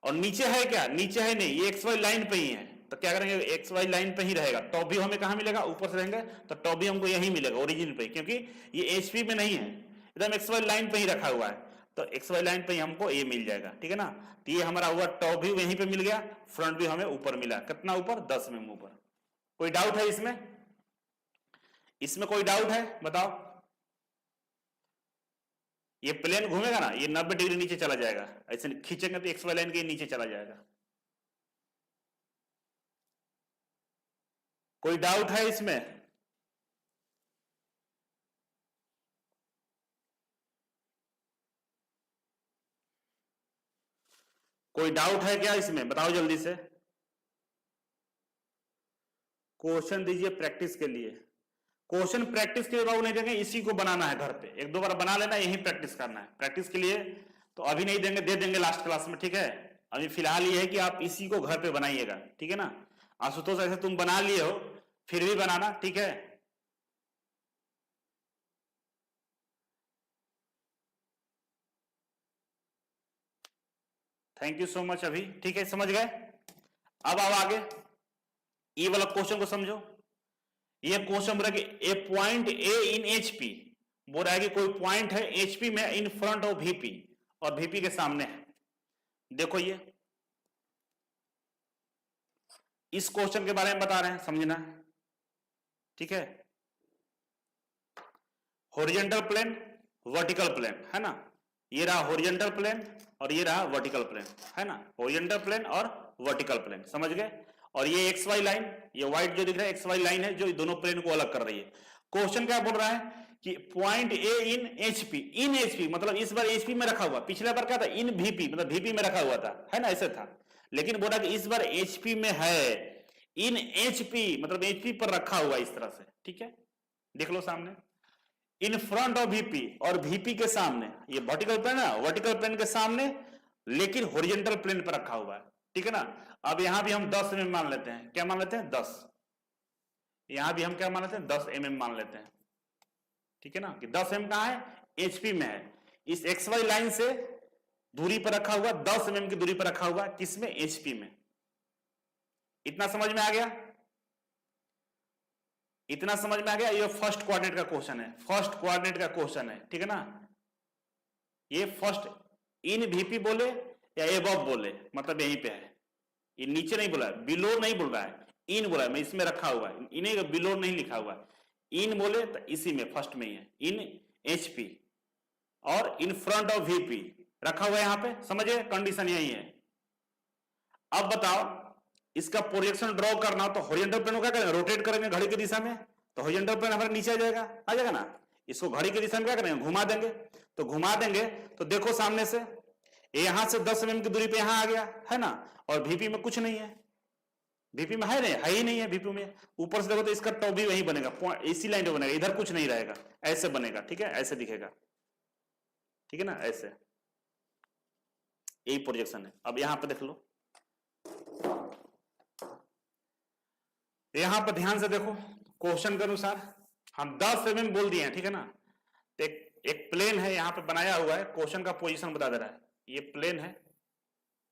और नीचे है क्या, नीचे है नहीं, ये एक्स वाई लाइन पे ही है, तो क्या करेंगे, एक्स वाई लाइन पे ही रहेगा। टॉप व्यू हमें कहां मिलेगा, ऊपर से रहेंगे तो टॉप व्यू हमको यही मिलेगा, ओरिजिन पे, क्योंकि ये एचपी में नहीं है, एकदम एक्स वाई लाइन पे ही रखा हुआ है, तो एक्स वाई लाइन पे ही हमको ये मिल जाएगा, ठीक है ना। तो ये हमारा हुआ टॉप व्यू यहीं पे मिल गया, फ्रंट व्यू हमें ऊपर मिला, कितना ऊपर, 10 mm ऊपर। कोई डाउट है इसमें, इसमें कोई डाउट है बताओ। ये प्लेन घूमेगा ना, ये 90 डिग्री नीचे चला जाएगा, ऐसे खींचेंगे तो एक्स वाई लाइन के नीचे चला जाएगा। कोई डाउट है इसमें, कोई डाउट है क्या इसमें, बताओ जल्दी से। क्वेश्चन दीजिए प्रैक्टिस के लिए, क्वेश्चन प्रैक्टिस के लिए बाबू नहीं देंगे, इसी को बनाना है घर पे, एक दो बार बना लेना, यही प्रैक्टिस करना है। प्रैक्टिस के लिए तो अभी नहीं देंगे, दे देंगे लास्ट क्लास में, ठीक है। अभी फिलहाल ये है कि आप इसी को घर पे बनाइएगा, ठीक है ना। आशुतोष ऐसे तुम बना लिए हो, फिर भी बनाना, ठीक है। Thank you so much. अभी ठीक है, समझ गए। अब आओ आगे, ये वाला क्वेश्चन को समझो। ये क्वेश्चन बोल रहा है कि a point A in HP, बोल रहा है कि कोई पॉइंट है एचपी में इन फ्रंट ऑफ वीपी, और वीपी के सामने है। देखो ये इस क्वेश्चन के बारे में बता रहे हैं, समझना, ठीक है। हॉरिजॉन्टल प्लेन, वर्टिकल प्लेन, है ना। ये रहा हॉरिजॉन्टल प्लेन और ये रहा वर्टिकल प्लेन, है ना। हॉरिजॉन्टल प्लेन और वर्टिकल प्लेन, समझ गए। और ये एक्स वाई लाइन, ये व्हाइट जो दिख रहा है एक्स वाई लाइन है, जो दोनों प्लेन को अलग कर रही है। क्वेश्चन क्या बोल रहा है कि पॉइंट ए इन एचपी, इन एचपी मतलब इस बार एचपी में रखा हुआ, पिछला बार क्या था, इन वीपी मतलब वीपी में रखा हुआ था, है ना, ऐसे था। लेकिन बोला कि इस बार एचपी में है, इन एचपी मतलब एचपी पर रखा हुआ इस तरह से, ठीक है। देख लो सामने, इन फ्रंट ऑफ वीपी, और वीपी के सामने, ये वर्टिकल प्लेन है, वर्टिकल प्लेन के सामने, लेकिन हॉरिजॉन्टल प्लेन पर रखा हुआ है, ठीक है ना। अब यहां भी हम 10 mm मान लेते हैं, क्या मान लेते हैं, 10। यहां भी हम क्या मान लेते हैं, 10 mm मान लेते हैं, ठीक है ना। कि 10 mm कहां है, एचपी में है, इस एक्स वाई लाइन से दूरी पर रखा हुआ, 10 mm की दूरी पर रखा हुआ, किसमें, एचपी में। इतना समझ में आ गया, इतना समझ में आ गया। ये फर्स्ट कोऑर्डिनेट का क्वेश्चन है, फर्स्ट कोऑर्डिनेट का क्वेश्चन है, ठीक है ना। ये फर्स्ट, इन वीपी बोले या एबव बोले, मतलब यहीं पे है, ये नीचे नहीं बोला है, बिलो नहीं बोल रहा है, इन बोला है, मैं इसमें रखा हुआ है, इन्हें बिलो नहीं लिखा हुआ है। इन बोले तो इसी में फर्स्ट में ही है, इन एचपी और इन फ्रंट ऑफ वीपी रखा हुआ है यहां पे, समझे, कंडीशन यही है। अब बताओ, इसका प्रोजेक्शन ड्रॉ करना हो तो हॉरिजॉन्टल प्लेन को क्या करेंगे, रोटेट करेंगे घड़ी की दिशा में, तो हॉरिजॉन्टल प्लेन हमारे नीचे आ जाएगा ना। इसको घड़ी की दिशा में क्या करेंगे, घुमा देंगे, तो घुमा देंगे तो देखो सामने से, यहां से 10 mm की दूरी पे यहां आ गया, है ना। और वीपी में कुछ नहीं है, वीपी में है नहीं, है ही नहीं है वीपी में। ऊपर से देखो तो इसका टॉप भी वही बनेगा, इसी लाइन पे बनेगा, इधर कुछ नहीं रहेगा, ऐसे बनेगा, ठीक है, ऐसे दिखेगा, ठीक है ना, ऐसे, यही प्रोजेक्शन है। अब यहां पर देख लो, यहां पर ध्यान से देखो, क्वेश्चन के अनुसार हम 10 mm बोल दिए हैं, ठीक है ना। तो एक प्लेन है यहां पे बनाया हुआ है, क्वेश्चन का पोजीशन बता दे रहा है। ये प्लेन है,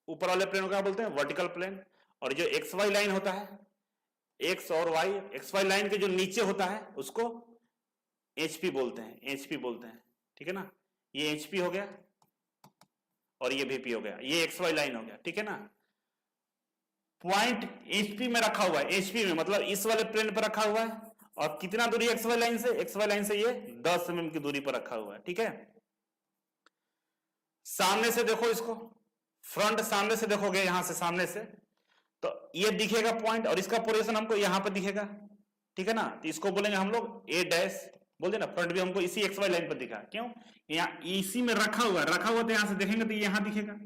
ऊपर वाले प्लेन को क्या बोलते हैं, वर्टिकल प्लेन। और जो एक्स वाई लाइन होता है, एक्स और वाई, एक्स वाई लाइन के जो नीचे होता है उसको एचपी बोलते हैं, एचपी बोलते हैं, ठीक है ना। ये एचपी हो गया और ये वीपी हो गया, ये एक्स वाई लाइन हो गया, ठीक है ना। पॉइंट एचपी में रखा हुआ है, एचपी में मतलब इस वाले प्लेन पर रखा हुआ है, और कितना दूरी एक्स वाई लाइन से, एक्स वाई लाइन से ये 10 mm की दूरी पर रखा हुआ है, ठीक है। सामने से देखो इसको, फ्रंट सामने से देखोगे, यहां से सामने से, तो ये दिखेगा पॉइंट, और इसका पोजीशन हमको यहां पर दिखेगा, ठीक है ना। तो इसको बोलेंगे हम लोग ए डैश, बोल देना, फ्रंट भी हमको इसी एक्स वाई लाइन पर दिखा, क्यों, यहाँ इसी में रखा हुआ तो यहां से देखेंगे तो यहां दिखेगा,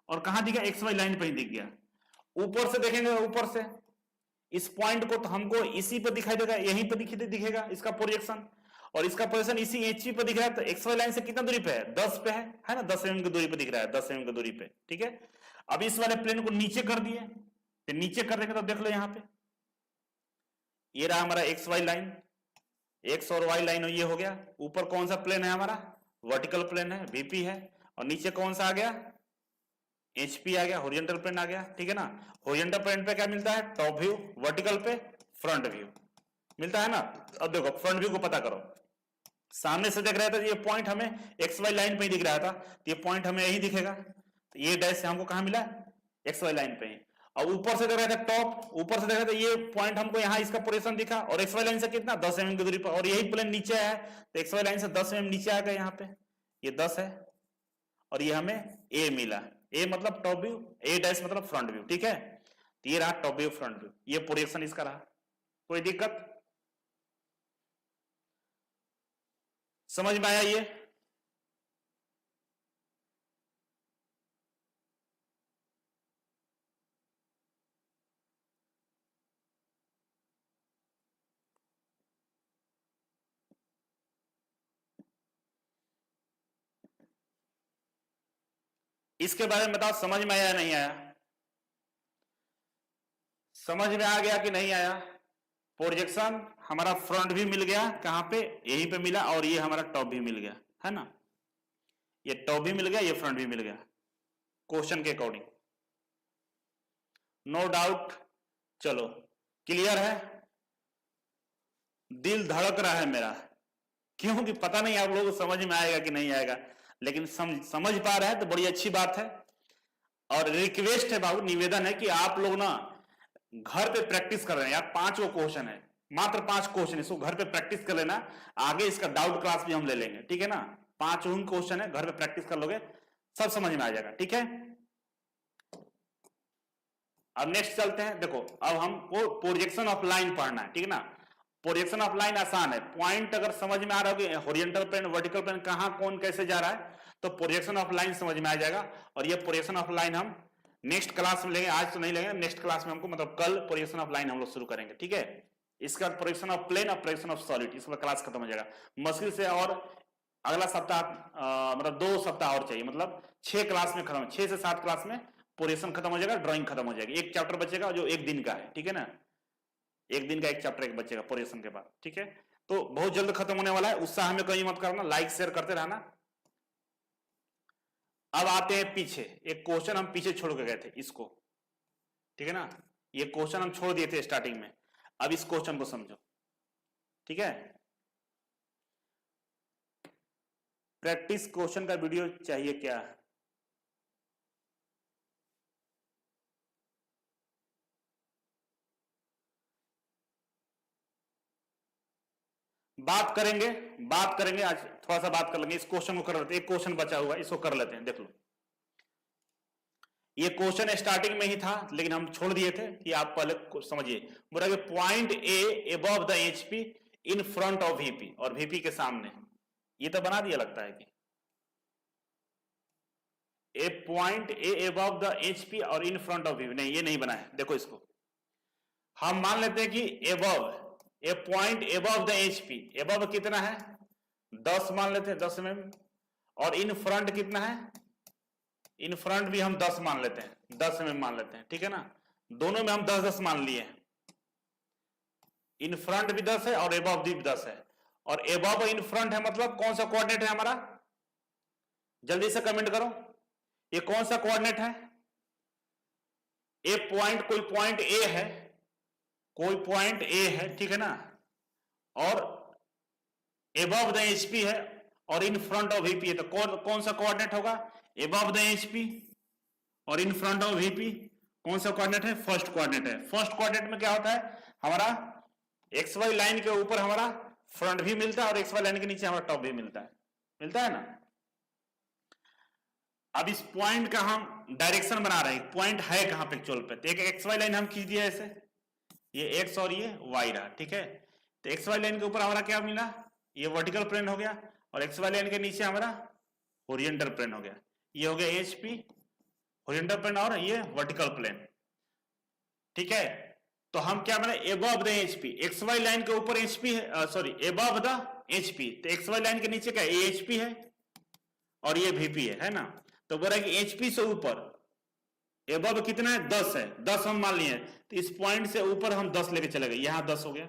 और कहां दिखा, एक्स वाई लाइन पे ही दिख गया। ऊपर से देखेंगे, ऊपर से इस पॉइंट को तो हमको इसी पर दिखाई देगा, यहीं पर दिखेगा इसका प्रोजेक्शन, और इसका पोजीशन इसी एचपी पर दिख रहा है। तो एक्स वाई लाइन से कितना दूरी पे है, 10 पे है ना, 10 mm की दूरी पे दिख रहा है, 10 mm की दूरी पे, ठीक है। अब इस वाले प्लेन को नीचे कर दिए, तो नीचे कर देंगे तो देख लो यहां पे ये रहा हमारा एक्स वाई लाइन, एक्स और वाई लाइन ये हो गया। ऊपर कौन सा प्लेन है हमारा, वर्टिकल प्लेन है, वीपी है, और नीचे कौन सा आ गया, एचपी आ गया, हॉरिजॉन्टल प्लेन आ गया, ठीक है ना। हॉरिजॉन्टल प्लेन पे क्या मिलता है, टॉप व्यू, वर्टिकल पे फ्रंट व्यू मिलता है ना। अब देखो फ्रंट व्यू को पता करो, सामने से देख रहा था ये पॉइंट हमें एक्स वाई लाइन पे ही दिख रहा था, तो ये पॉइंट हमें यही दिखेगा। तो ये डैश से हमको कहां मिला, एक्स वाई लाइन पे ही। और ऊपर से देख रहा था टॉप, ऊपर से देख रहा था ये पॉइंट हमको यहाँ इसका पोजीशन दिखा, और एक्स वाई लाइन से कितना 10 mm की दूरी पर, और यही प्लेन नीचे है, तो एक्स वाई लाइन से 10 mm नीचे आ गया, यहाँ पे ये 10 है, और ये हमें ए मिला। ए मतलब टॉप व्यू, ए डैश मतलब फ्रंट व्यू, ठीक है। तो ये रहा टॉप व्यू फ्रंट व्यू, ये प्रोजेक्शन इसका रहा। कोई दिक्कत समझ में आया ये? इसके बारे में बताओ, समझ में आया या नहीं आया? समझ में आ गया कि नहीं आया? प्रोजेक्शन हमारा फ्रंट भी मिल गया, कहां पे, यहीं पे मिला, और ये हमारा टॉप भी मिल गया, है ना। ये टॉप भी मिल गया, ये फ्रंट भी मिल गया क्वेश्चन के अकॉर्डिंग, नो डाउट। चलो क्लियर है, दिल धड़क रहा है मेरा, क्योंकि पता नहीं आप लोगों को समझ में आएगा कि नहीं आएगा, लेकिन समझ पा रहे हैं तो बड़ी अच्छी बात है। और रिक्वेस्ट है बाबू, निवेदन है कि आप लोग ना घर पे प्रैक्टिस कर रहे हैं यार, 5 क्वेश्चन है, मात्र 5 क्वेश्चन, इसको घर पे प्रैक्टिस कर लेना, आगे इसका डाउट क्लास भी हम ले लेंगे, ठीक है ना। 5 क्वेश्चन है, घर पे प्रैक्टिस कर लोगे, सब समझ में आ जाएगा, ठीक है। अब नेक्स्ट चलते हैं, देखो अब हमको प्रोजेक्शन ऑफ लाइन पढ़ना है, ठीक है ना। प्रोजेक्शन ऑफ लाइन आसान है, पॉइंट अगर समझ में आ रहा हो कि हॉरिजॉन्टल प्लेन वर्टिकल प्लेन कहां कौन कैसे जा रहा है, तो प्रोजेक्शन ऑफ लाइन समझ में आ जाएगा। और ये प्रोजेक्शन ऑफ लाइन हम नेक्स्ट क्लास में लेंगे, आज तो नहीं लेंगे, नेक्स्ट क्लास में हमको मतलब कल प्रोजेक्शन ऑफ लाइन हम लोग शुरू करेंगे, ठीक है। इसका प्रोजेक्शन ऑफ प्लेन और प्रोजेक्शन ऑफ सॉलिड, इसका क्लास खत्म हो जाएगा मुश्किल से, और अगला सप्ताह मतलब 2 सप्ताह और चाहिए, मतलब 6 क्लास में खत्म, 6 से 7 क्लास में प्रोजेक्शन खत्म हो जाएगा, ड्राइंग खत्म हो जाएगी, एक चैप्टर बचेगा जो 1 दिन का है, ठीक है ना। 1 दिन का एक चैप्टर एक बचेगा प्रोजेक्शन के बाद, ठीक है। तो बहुत जल्द खत्म होने वाला है, उत्साह में कहीं मत करना, लाइक शेयर करते रहना। अब आते हैं पीछे, एक क्वेश्चन हम पीछे छोड़ के गए थे इसको, ठीक है ना। ये क्वेश्चन हम छोड़ दिए थे स्टार्टिंग में, अब इस क्वेश्चन को समझो, ठीक है। प्रैक्टिस क्वेश्चन का वीडियो चाहिए क्या? बात करेंगे आज, थोड़ा सा बात कर लेंगे, इस क्वेश्चन को कर लेते हैं, एक क्वेश्चन बचा हुआ है, इसको कर लेते हैं। देख लो, ये क्वेश्चन स्टार्टिंग में ही था, लेकिन हम छोड़ दिए थे कि आप पहले समझिए। बोला कि point A above the HP in front of VP, और वीपी के सामने, ये तो बना दिया लगता है कि a point A above the HP और इन फ्रंट ऑफ वीपी, नहीं ये नहीं बना है। देखो इसको हम मान लेते हैं कि above, A point above the HP, above कितना है 10 मान लेते हैं, 10 mm, और इन फ्रंट कितना है, इन फ्रंट भी हम 10 मान लेते हैं, 10 mm मान लेते हैं, ठीक है ना। दोनों में हम 10-10 मान लिए हैं, इन फ्रंट भी 10 है और एबव भी 10 है, और एबव इन फ्रंट है मतलब कौन सा कोऑर्डिनेट है हमारा, जल्दी से कमेंट करो, ये कौन सा कोऑर्डिनेट है। ए पॉइंट, कोई पॉइंट ए है, कोई पॉइंट ए है, ठीक है ना, और एबव द एचपी है, और इन फ्रंट ऑफ वीपी है, तो कौन सा कोऑर्डिनेट होगा, एबव द एचपी और इन फ्रंट ऑफ वीपी, कौन सा कोऑर्डिनेट है, फर्स्ट कोऑर्डिनेट है। फर्स्ट कोऑर्डिनेट में क्या होता है, हमारा एक्स वाई लाइन के ऊपर हमारा फ्रंट भी मिलता है, और एक्स वाई लाइन के नीचे हमारा टॉप भी मिलता है ना। अब इस पॉइंट का हम डायरेक्शन बना रहे हैं, पॉइंट है कहां पे एक्चुअल पे, तो एक एक्स वाई लाइन हम खींच दिया ऐसे, ये एक्स और ये वाई रहा, ठीक है। तो एक्स वाई लाइन के ऊपर हमारा क्या मिला, ये वर्टिकल प्लेन हो गया, और एक्स वाई लाइन के नीचे हमारा ओरिएंटल प्लेन हो गया, ये हो गया एचपी हॉरिजॉन्टल प्लेन और ये वर्टिकल प्लेन, ठीक है। तो हम क्या बने, above the HP, X Y line के ऊपर एचपी है, सॉरी एबव द एचपी, तो एक्स वाई लाइन के नीचे क्या एएचपी है और ये वीपी है ना। तो बोल रहा है कि एचपी से ऊपर एबव कितना है 10 है, 10 हम मान लिए, तो इस पॉइंट से ऊपर हम 10 लेके चले गए, यहां 10 हो गया,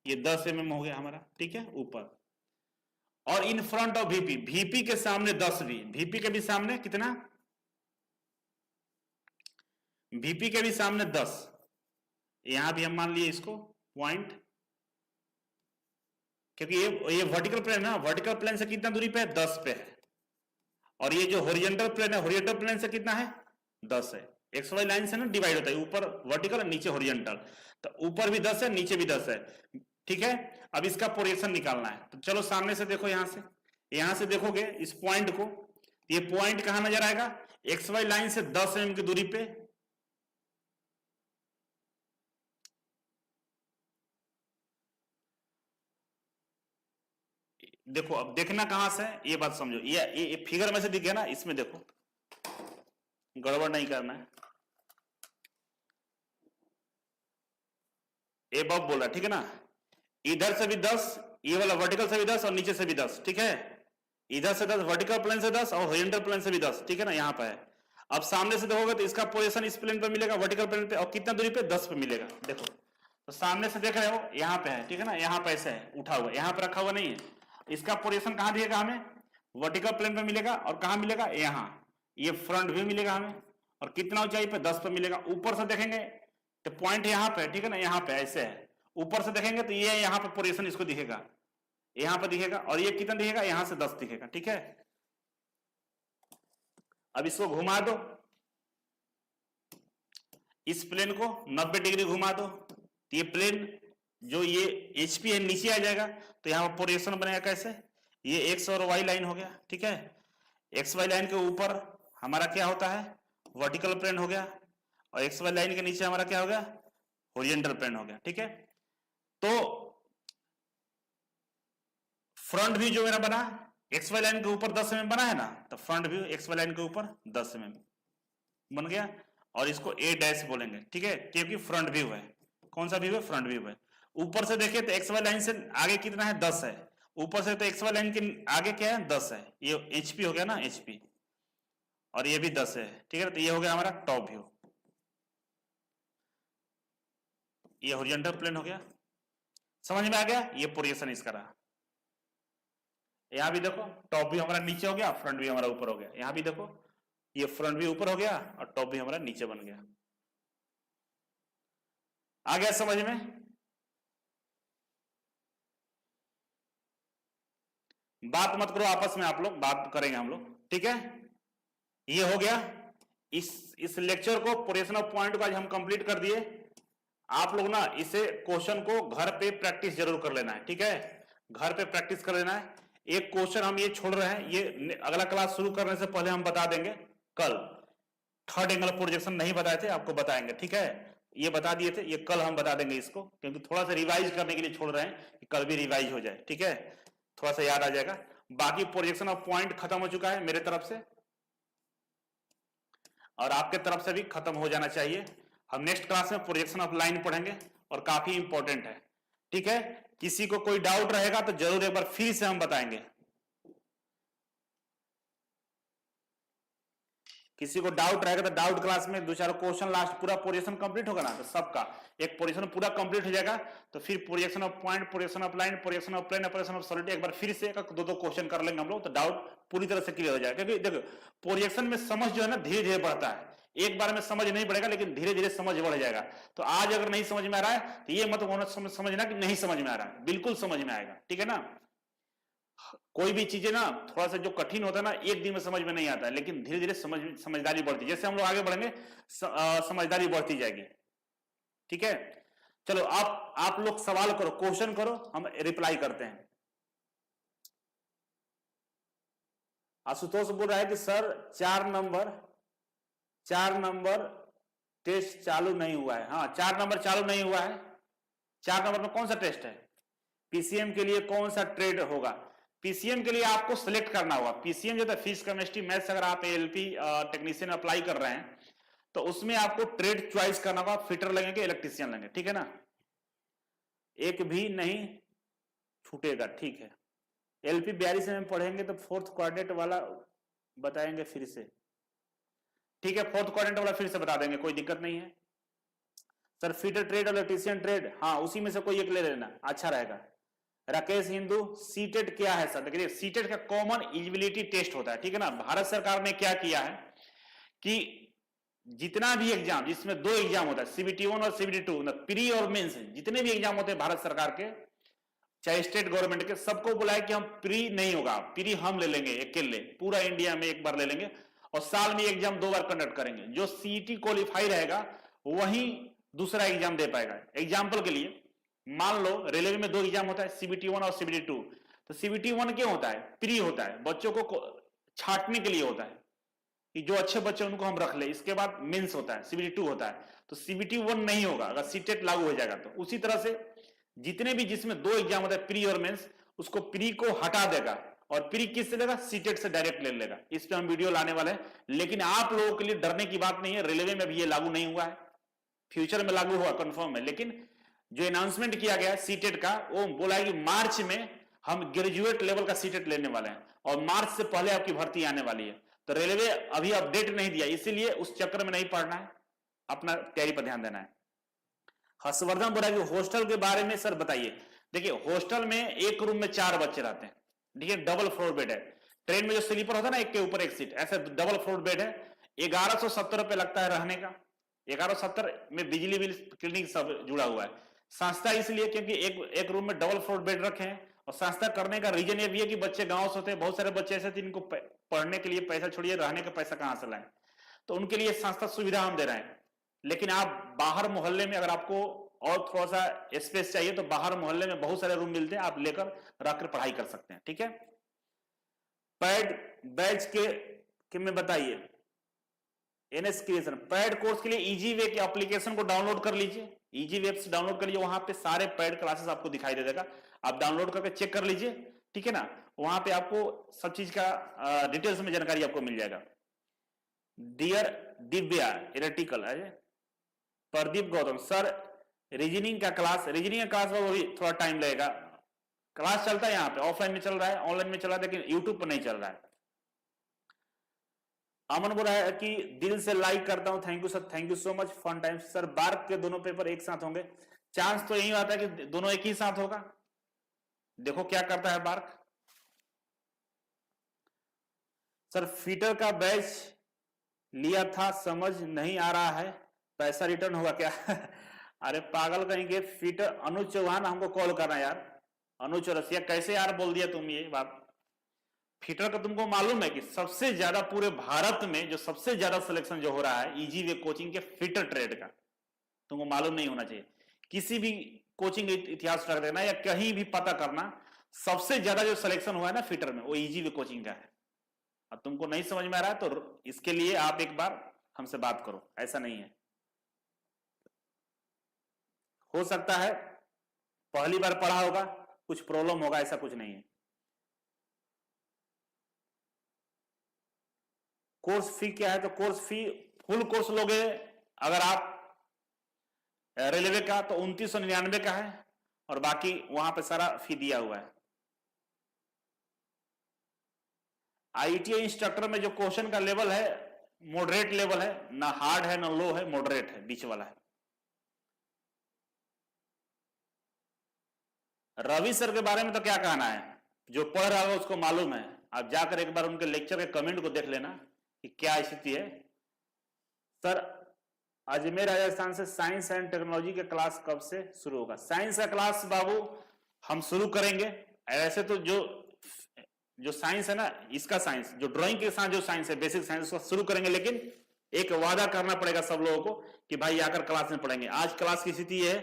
ये 10 mm हो गया हमारा, ठीक है ऊपर। और in front of VP, VP के सामने 10 भी, वीपी के भी सामने कितना, वीपी के भी सामने 10, यहां भी हम मान लिए इसको पॉइंट, क्योंकि ये वर्टिकल प्लेन है, वर्टिकल प्लेन से कितना दूरी पे है 10 पे है, और ये जो हॉरिजॉन्टल प्लेन है, हॉरिजॉन्टल प्लेन से कितना है 10 है। एक्स वाई लाइन से ना डिवाइड होता है, ऊपर वर्टिकल और नीचे हॉरिजॉन्टल, तो ऊपर भी 10 है नीचे भी 10 है, ठीक है। अब इसका प्रोजेक्शन निकालना है, तो चलो सामने से देखो, यहां से देखोगे इस पॉइंट को, ये पॉइंट कहां नजर आएगा, एक्स वाई लाइन से 10 mm की दूरी पे, देखो अब देखना कहां से है, ये बात समझो, ये फिगर में से दिख गया ना, इसमें देखो गड़बड़ नहीं करना है, एबव बोला, ठीक है ना, इधर से भी 10, ये वाला वर्टिकल से भी 10 और नीचे से भी 10, ठीक है, इधर से 10, वर्टिकल प्लेन से 10 और हॉरिजॉन्टल प्लेन से भी 10, ठीक है ना, यहां पे है। अब सामने से देखोगे तो इसका पोजीशन इस प्लेन पे मिलेगा, वर्टिकल प्लेन पे, और कितना दूरी पे 10 पे मिलेगा, देखो तो सामने से देख रहे हो यहां पे है, ठीक है ना, यहां पे ऐसे है उठा हुआ, यहां पे रखा हुआ नहीं है, इसका पोजीशन कहां दिएगा हमें, वर्टिकल प्लेन पे मिलेगा, और कहां मिलेगा यहां, ये फ्रंट व्यू मिलेगा हमें, और कितना ऊंचाई पे 10 पे मिलेगा। ऊपर से देखेंगे तो पॉइंट यहां पे, ठीक है ना, यहां पे ऐसे है, ऊपर से देखेंगे तो ये यहां पे पोजीशन इसको दिखेगा, यहां पे दिखेगा, और ये कितना दिखेगा, यहां से 10 दिखेगा, ठीक है। अब इसको घुमा दो, इस प्लेन को 90 डिग्री घुमा दो, तो ये प्लेन जो ये एचपी है नीचे आ जाएगा, तो यहां पर पोजीशन बनेगा कैसे, ये एक्स और वाई लाइन हो गया, ठीक है। एक्स वाई लाइन के ऊपर हमारा क्या होता है, वर्टिकल प्लेन हो गया, और एक्स वाई लाइन के नीचे हमारा क्या हो गया, हॉरिजॉन्टल प्लेन हो गया, ठीक है। तो फ्रंट व्यू जो मेरा बना एक्स वाई लाइन के ऊपर 10 mm बना है ना, तो front view X Y line के ऊपर 10 mm बन गया, और इसको ए डैश बोलेंगे, ठीक है, क्योंकि फ्रंट व्यू है, कौन सा व्यू है, फ्रंट व्यू है। ऊपर से देखिए तो एक्स वाई लाइन से आगे कितना है 10 है, ऊपर से तो एक्स वाई लाइन के आगे क्या है 10 है, ये एचपी हो गया ना, एचपी, और ये भी 10 है, ठीक है। तो ये हो गया हमारा टॉप व्यू, ये हॉरिजॉन्टल प्लेन हो गया, समझ में आ गया, ये पोजीशन इसका रहा। यहां भी देखो टॉप व्यू हमारा नीचे हो गया, फ्रंट व्यू हमारा ऊपर हो गया, यहां भी देखो ये फ्रंट व्यू ऊपर हो गया और टॉप व्यू हमारा नीचे बन गया। आ गया समझ में, बात मत करो आपस में, आप लोग बात करेंगे हम लोग, ठीक है। ये हो गया, इस लेक्चर को, पोजीशन ऑफ पॉइंट को आज हम कंप्लीट कर दिए। आप लोग ना इसे क्वेश्चन को घर पे प्रैक्टिस जरूर कर लेना है, ठीक है, घर पे प्रैक्टिस कर लेना है। एक क्वेश्चन हम ये छोड़ रहे हैं, ये अगला क्लास शुरू करने से पहले हम बता देंगे, कल थर्ड एंगल प्रोजेक्शन नहीं बताए थे, आपको बताएंगे, ठीक है, ये बता दिए थे, ये कल हम बता देंगे इसको, क्योंकि थोड़ा सा रिवाइज करने के लिए छोड़ रहे हैं कि कल भी रिवाइज हो जाए, ठीक है, थोड़ा सा याद आ जाएगा। बाकी प्रोजेक्शन ऑफ पॉइंट खत्म हो चुका है मेरे तरफ से, और आपके तरफ से भी खत्म हो जाना चाहिए। हम नेक्स्ट क्लास में प्रोजेक्शन ऑफ लाइन पढ़ेंगे, और काफी इंपॉर्टेंट है, ठीक है। किसी को कोई डाउट रहेगा तो जरूर एक बार फिर से हम बताएंगे, किसी को डाउट रहेगा तो डाउट क्लास में 2-4 क्वेश्चन, लास्ट पूरा पोजीशन कंप्लीट होगा ना, तो सबका एक पोजीशन पूरा कंप्लीट हो जाएगा, तो फिर projection of point, projection of line, projection of plane, projection of solid, एक बार फिर से 1-2 क्वेश्चन कर लेंगे हम लोग, तो डाउट पूरी तरह से क्लियर हो जाएगा। क्योंकि देखो प्रोजेक्शन में समझ जो है ना धीरे धीरे बढ़ता है, एक बार में समझ नहीं बढ़ेगा, लेकिन धीरे धीरे समझ बढ़ जाएगा। तो आज अगर नहीं समझ में आ रहा है तो ये मत समझना कि नहीं समझ में आ रहा है, बिल्कुल समझ में आएगा, ठीक है ना। कोई भी चीजें ना थोड़ा सा जो कठिन होता है ना, एक दिन में समझ में नहीं आता है, लेकिन धीरे धीरे समझदारी बढ़ती, जैसे हम लोग आगे बढ़ेंगे समझदारी बढ़ती जाएगी, ठीक है। चलो आप लोग सवाल करो, क्वेश्चन करो, हम रिप्लाई करते हैं। आशुतोष बोल रहा है कि सर 4 नंबर टेस्ट चालू नहीं हुआ है। हाँ 4 नंबर चालू नहीं हुआ है। 4 नंबर में कौन सा टेस्ट है, पीसीएम के लिए कौन सा ट्रेड होगा, पीसीएम के लिए आपको सिलेक्ट करना होगा। पीसीएम जो था फिजिक्स केमिस्ट्री मैथ्स, अगर आप एएलपी टेक्नीशियन अप्लाई कर रहे हैं तो उसमें आपको ट्रेड चॉइस करना होगा, फिटर लगेंगे, इलेक्ट्रीशियन लगेंगे, ठीक है ना, एक भी नहीं छूटेगा, ठीक है। एलपी 42 में पढ़ेंगे तो फोर्थ क्वाड्रेंट वाला बताएंगे फिर से, ठीक है, फोर्थ क्वाड्रेंट वाला फिर से बता देंगे, कोई दिक्कत नहीं है सर। फिटर ट्रेड और इलेक्ट्रीशियन ट्रेड, हाँ उसी में से कोई एक ले लेना, अच्छा रहेगा। राकेश हिंदू, सीटेट क्या है सर? देखिए सीटेट का कॉमन एलिजिबिलिटी टेस्ट होता है, ठीक है ना। भारत सरकार ने क्या किया है कि जितना भी एग्जाम, जिसमें 2 एग्जाम होता है, सीबीटी 1 और सीबीटी 2, प्री और मेंस, जितने भी एग्जाम होते हैं भारत सरकार के चाहे स्टेट गवर्नमेंट के, सबको बुलाया कि हम प्री नहीं होगा, प्री हम ले लेंगे अकेले, पूरा इंडिया में एक बार ले लेंगे और साल में एग्जाम 2 बार कंडक्ट करेंगे। जो सीईटी क्वालिफाई रहेगा वही दूसरा एग्जाम दे पाएगा। एग्जाम्पल के लिए मान लो रेलवे में 2 एग्जाम होता है, सीबीटी 1 और सीबीटी 2। तो सीबीटी 1 क्यों होता है? प्री होता है, बच्चों को छांटने के लिए होता है कि जो अच्छे बच्चे उनको हम रख ले। इसके बाद मेंस होता है, सीबीटी 2 होता है। तो सीबीटी 1 नहीं होगा अगर सीटेट लागू हो जाएगा तो। उसी तरह से जितने भी जिसमें 2 एग्जाम होता है, प्री और मेंस, उसको प्री को हटा देगा और प्री किससे लेगा? सीटेट से डायरेक्ट ले लेगा। इस पे हम वीडियो लाने वाले हैं, लेकिन आप लोगों के लिए डरने की बात नहीं है। रेलवे में भी ये लागू नहीं हुआ है, फ्यूचर में लागू हुआ कंफर्म है, लेकिन जो अनाउंसमेंट किया गया सीटेट का, वो बोला है कि मार्च में हम ग्रेजुएट लेवल का सीटेट लेने वाले हैं और मार्च से पहले आपकी भर्ती आने वाली है। तो रेलवे अभी अपडेट नहीं दिया, इसीलिए उस चक्कर में नहीं पड़ना है, अपना तैयारी पर ध्यान देना है। हर्षवर्धन बोला कि हॉस्टल के बारे में सर बताइए। देखिए हॉस्टल में एक रूम में 4 बच्चे रहते हैं, देखिए डबल फ्लोर बेड है। ट्रेन में जो स्लीपर होता है ना, एक के ऊपर एक सीट, ऐसे डबल फ्लोर बेड है। 1170 रुपए लगता है रहने का। 1170 में बिजली बिल, क्लिनिक सब जुड़ा हुआ है। संस्था इसलिए क्योंकि एक रूम में डबल फ्लोर बेड रखे हैं। और संस्था करने का रीजन ये भी है कि बच्चे गांव से होते हैं, बहुत सारे बच्चे ऐसे थे इनको पढ़ने के लिए पैसा छोड़िए, रहने का पैसा कहां से लाएं, तो उनके लिए संस्था सुविधा हम दे रहे हैं। लेकिन आप बाहर मोहल्ले में अगर आपको और थोड़ा सा स्पेस चाहिए तो बाहर मोहल्ले में बहुत सारे रूम मिलते हैं, आप लेकर रखकर पढ़ाई कर सकते हैं, ठीक है। पैड बैच के में बताइए, एनएस क्रिएशन पैड कोर्स के लिए इजी वे के एप्लीकेशन को डाउनलोड कर लीजिए, इजी वेब से डाउनलोड कर लीजिए। वहां पे सारे पैड क्लासेस आपको दिखाई दे देगा, आप डाउनलोड करके चेक कर लीजिए, ठीक है ना। वहां पे आपको सब चीज का डिटेल्स में जानकारी आपको मिल जाएगा। Dear Divya electrical, Pradeep Gautam sir reasoning का क्लास वो भी थोड़ा टाइम लगेगा। क्लास चलता है यहाँ पे, ऑफलाइन में चल रहा है, ऑनलाइन में चल रहा है, लेकिन यूट्यूब पर नहीं चल रहा है। अमन बोल रहा है कि दिल से लाइक करता हूं, thank you sir, thank you so much, fun time. Sir BARC के दोनों पेपर एक साथ होंगे? चांस तो यही आता है कि दोनों एक ही साथ होगा, देखो क्या करता है बार्क। सर फीटर का बैच लिया था, समझ नहीं आ रहा है, पैसा रिटर्न होगा क्या? अरे पागल कहीं के, फीटर अनुज चौहान हमको कॉल करना यार। अनुज चौरसिया कैसे यार बोल दिया तुम ये बात? फीटर का तुमको मालूम है कि सबसे ज्यादा पूरे भारत में जो सबसे ज्यादा सिलेक्शन जो हो रहा है इजी वे कोचिंग के फीटर ट्रेड का, तुमको मालूम नहीं होना चाहिए। किसी भी कोचिंग इतिहास रख देना या कहीं भी पता करना, सबसे ज्यादा जो सिलेक्शन हुआ है ना फीटर में, वो इजी वे कोचिंग का है। अब तुमको नहीं समझ में आ रहा है तो इसके लिए आप एक बार हमसे बात करो, ऐसा नहीं है। हो सकता है पहली बार पढ़ा होगा, कुछ प्रॉब्लम होगा, ऐसा कुछ नहीं है। कोर्स फी क्या है? तो कोर्स फी फुल कोर्स लोगे अगर आप रेलवे का तो 2999 का है, और बाकी वहां पे सारा फी दिया हुआ है। आईटीआई इंस्ट्रक्टर में जो क्वेश्चन का लेवल है मॉडरेट लेवल है, ना हार्ड है ना लो है, मॉडरेट है, बीच वाला है। रवि सर के बारे में तो क्या कहना है, जो पढ़ रहा है उसको मालूम है। आप जाकर एक बार उनके लेक्चर के कमेंट को देख लेना कि क्या स्थिति है। सर अजमेर राजस्थान से साइंस एंड टेक्नोलॉजी के क्लास कब से शुरू होगा? साइंस का क्लास बाबू हम शुरू करेंगे। ऐसे तो जो साइंस है ना, इसका साइंस जो ड्राइंग के साथ जो साइंस है, बेसिक साइंस, उसको शुरू करेंगे, लेकिन एक वादा करना पड़ेगा सब लोगों को कि भाई आकर क्लास में पढ़ेंगे। आज क्लास की स्थिति है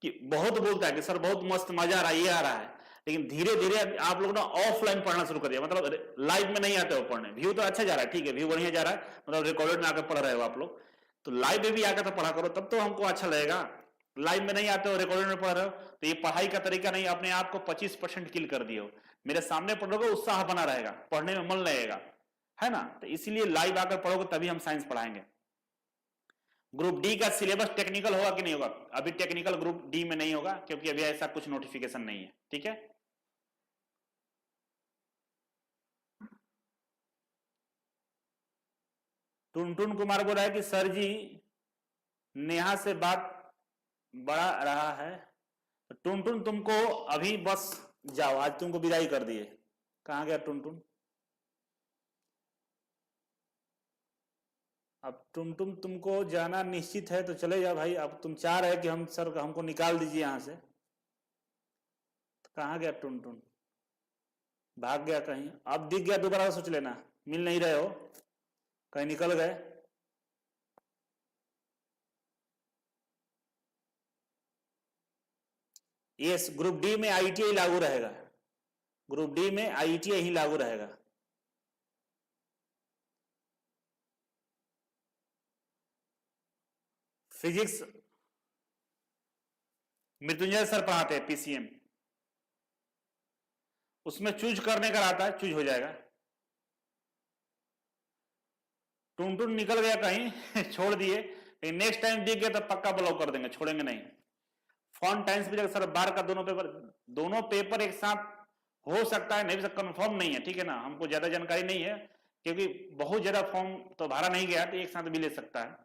कि बहुत बोलता है कि सर बहुत मस्त मजा आ रहा है, ये आ रहा है, लेकिन धीरे धीरे आप लोग ना ऑफलाइन पढ़ना शुरू कर दिया, मतलब लाइव में नहीं आते हो पढ़ने। व्यू तो अच्छा जा रहा है, ठीक है, व्यू बढ़िया जा रहा है, मतलब रिकॉर्डेड में आकर पढ़ रहे हो आप लोग, तो लाइव में भी आकर तो पढ़ा करो, तब तो हमको अच्छा लगेगा। लाइव में नहीं आते हो, रिकॉर्डेड में पढ़ रहे हो, तो ये पढ़ाई का तरीका नहीं। अपने आप को 25% किल कर दिए हो। मेरे सामने पढ़ोगे उत्साह बना रहेगा, पढ़ने में मन लगेगा, है ना। तो इसीलिए लाइव आकर पढ़ोगे तभी हम साइंस पढ़ाएंगे। ग्रुप डी का सिलेबस टेक्निकल होगा कि नहीं होगा? अभी टेक्निकल ग्रुप डी में नहीं होगा क्योंकि अभी ऐसा कुछ नोटिफिकेशन नहीं है, ठीक है। टुनटुन कुमार बोल रहा है कि सर जी नेहा से बात बढ़ा रहा है। तो टुनटुन तुमको अभी बस जाओ, आज तुमको विदाई कर दिए। कहां गया टुनटुन? अब टुनटुन तुमको जाना निश्चित है तो चले जाओ भाई। अब तुम चाह रहे कि हम सर हमको निकाल दीजिए यहां से। तो कहां गया टुनटुन? भाग गया कहीं? अब दिख गया दोबारा सोच लेना, मिल नहीं रहे हो, कहीं निकल गए। यस, ग्रुप डी में आईटीआई लागू रहेगा। ग्रुप डी में आईटीआई ही लागू रहेगा। फिजिक्स मृत्युंजय सर पढ़ाते हैं पीसीएम, उसमें चूज करने का आता है, चूज हो जाएगा। टुनटुन निकल गया कहीं छोड़ दिए, लेकिन नेक्स्ट टाइम दिख गया तो पक्का ब्लॉक कर देंगे, छोड़ेंगे नहीं। फॉन्ट टाइम्स भी सर बार का दोनों पेपर एक साथ हो सकता है, नहीं भी कंफर्म नहीं है, ठीक है ना। हमको ज्यादा जानकारी नहीं है क्योंकि बहुत ज्यादा फॉर्म तो भरा नहीं गया, तो एक साथ भी ले सकता है।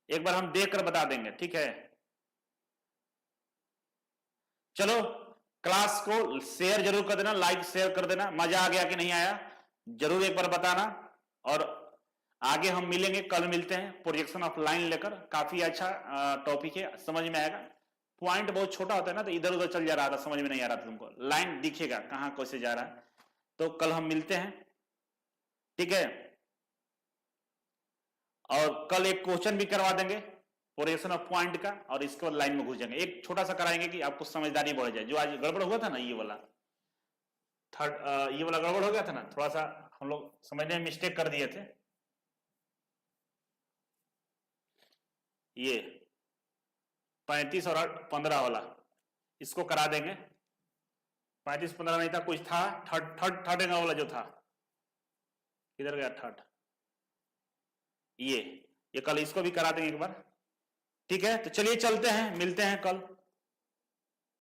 एक बार हम देख कर बता देंगे, ठीक है। चलो क्लास को शेयर जरूर कर देना, लाइक शेयर कर देना। मजा आ गया कि नहीं आया जरूर एक बार बताना। और आगे हम मिलेंगे, कल मिलते हैं प्रोजेक्शन ऑफ लाइन लेकर। काफी अच्छा टॉपिक है, समझ में आएगा। पॉइंट बहुत छोटा होता है ना, तो इधर उधर चल जा रहा था, समझ में नहीं आ रहा था तुमको। लाइन दिखेगा कहां कैसे जा रहा है। तो कल हम मिलते हैं, ठीक है। और कल एक क्वेश्चन भी करवा देंगे प्रोजेक्शन ऑफ पॉइंट का, और इसके बाद लाइन में घुस जाएंगे। एक छोटा सा कराएंगे कि आपको समझदारी बढ़ जाए। जो आज गड़बड़ हुआ था ना, ये वाला ये वाला गड़बड़ हो गया था ना, थोड़ा सा हम लोग समझने में मिस्टेक कर दिए थे। ये 35 और 15 वाला इसको करा देंगे। 35-15 नहीं था, कुछ था थर्ड एंगल वाला जो था, किधर गया थर्ड? ये कल इसको भी करा देंगे एक बार, ठीक है। तो चलिए चलते हैं, मिलते हैं कल।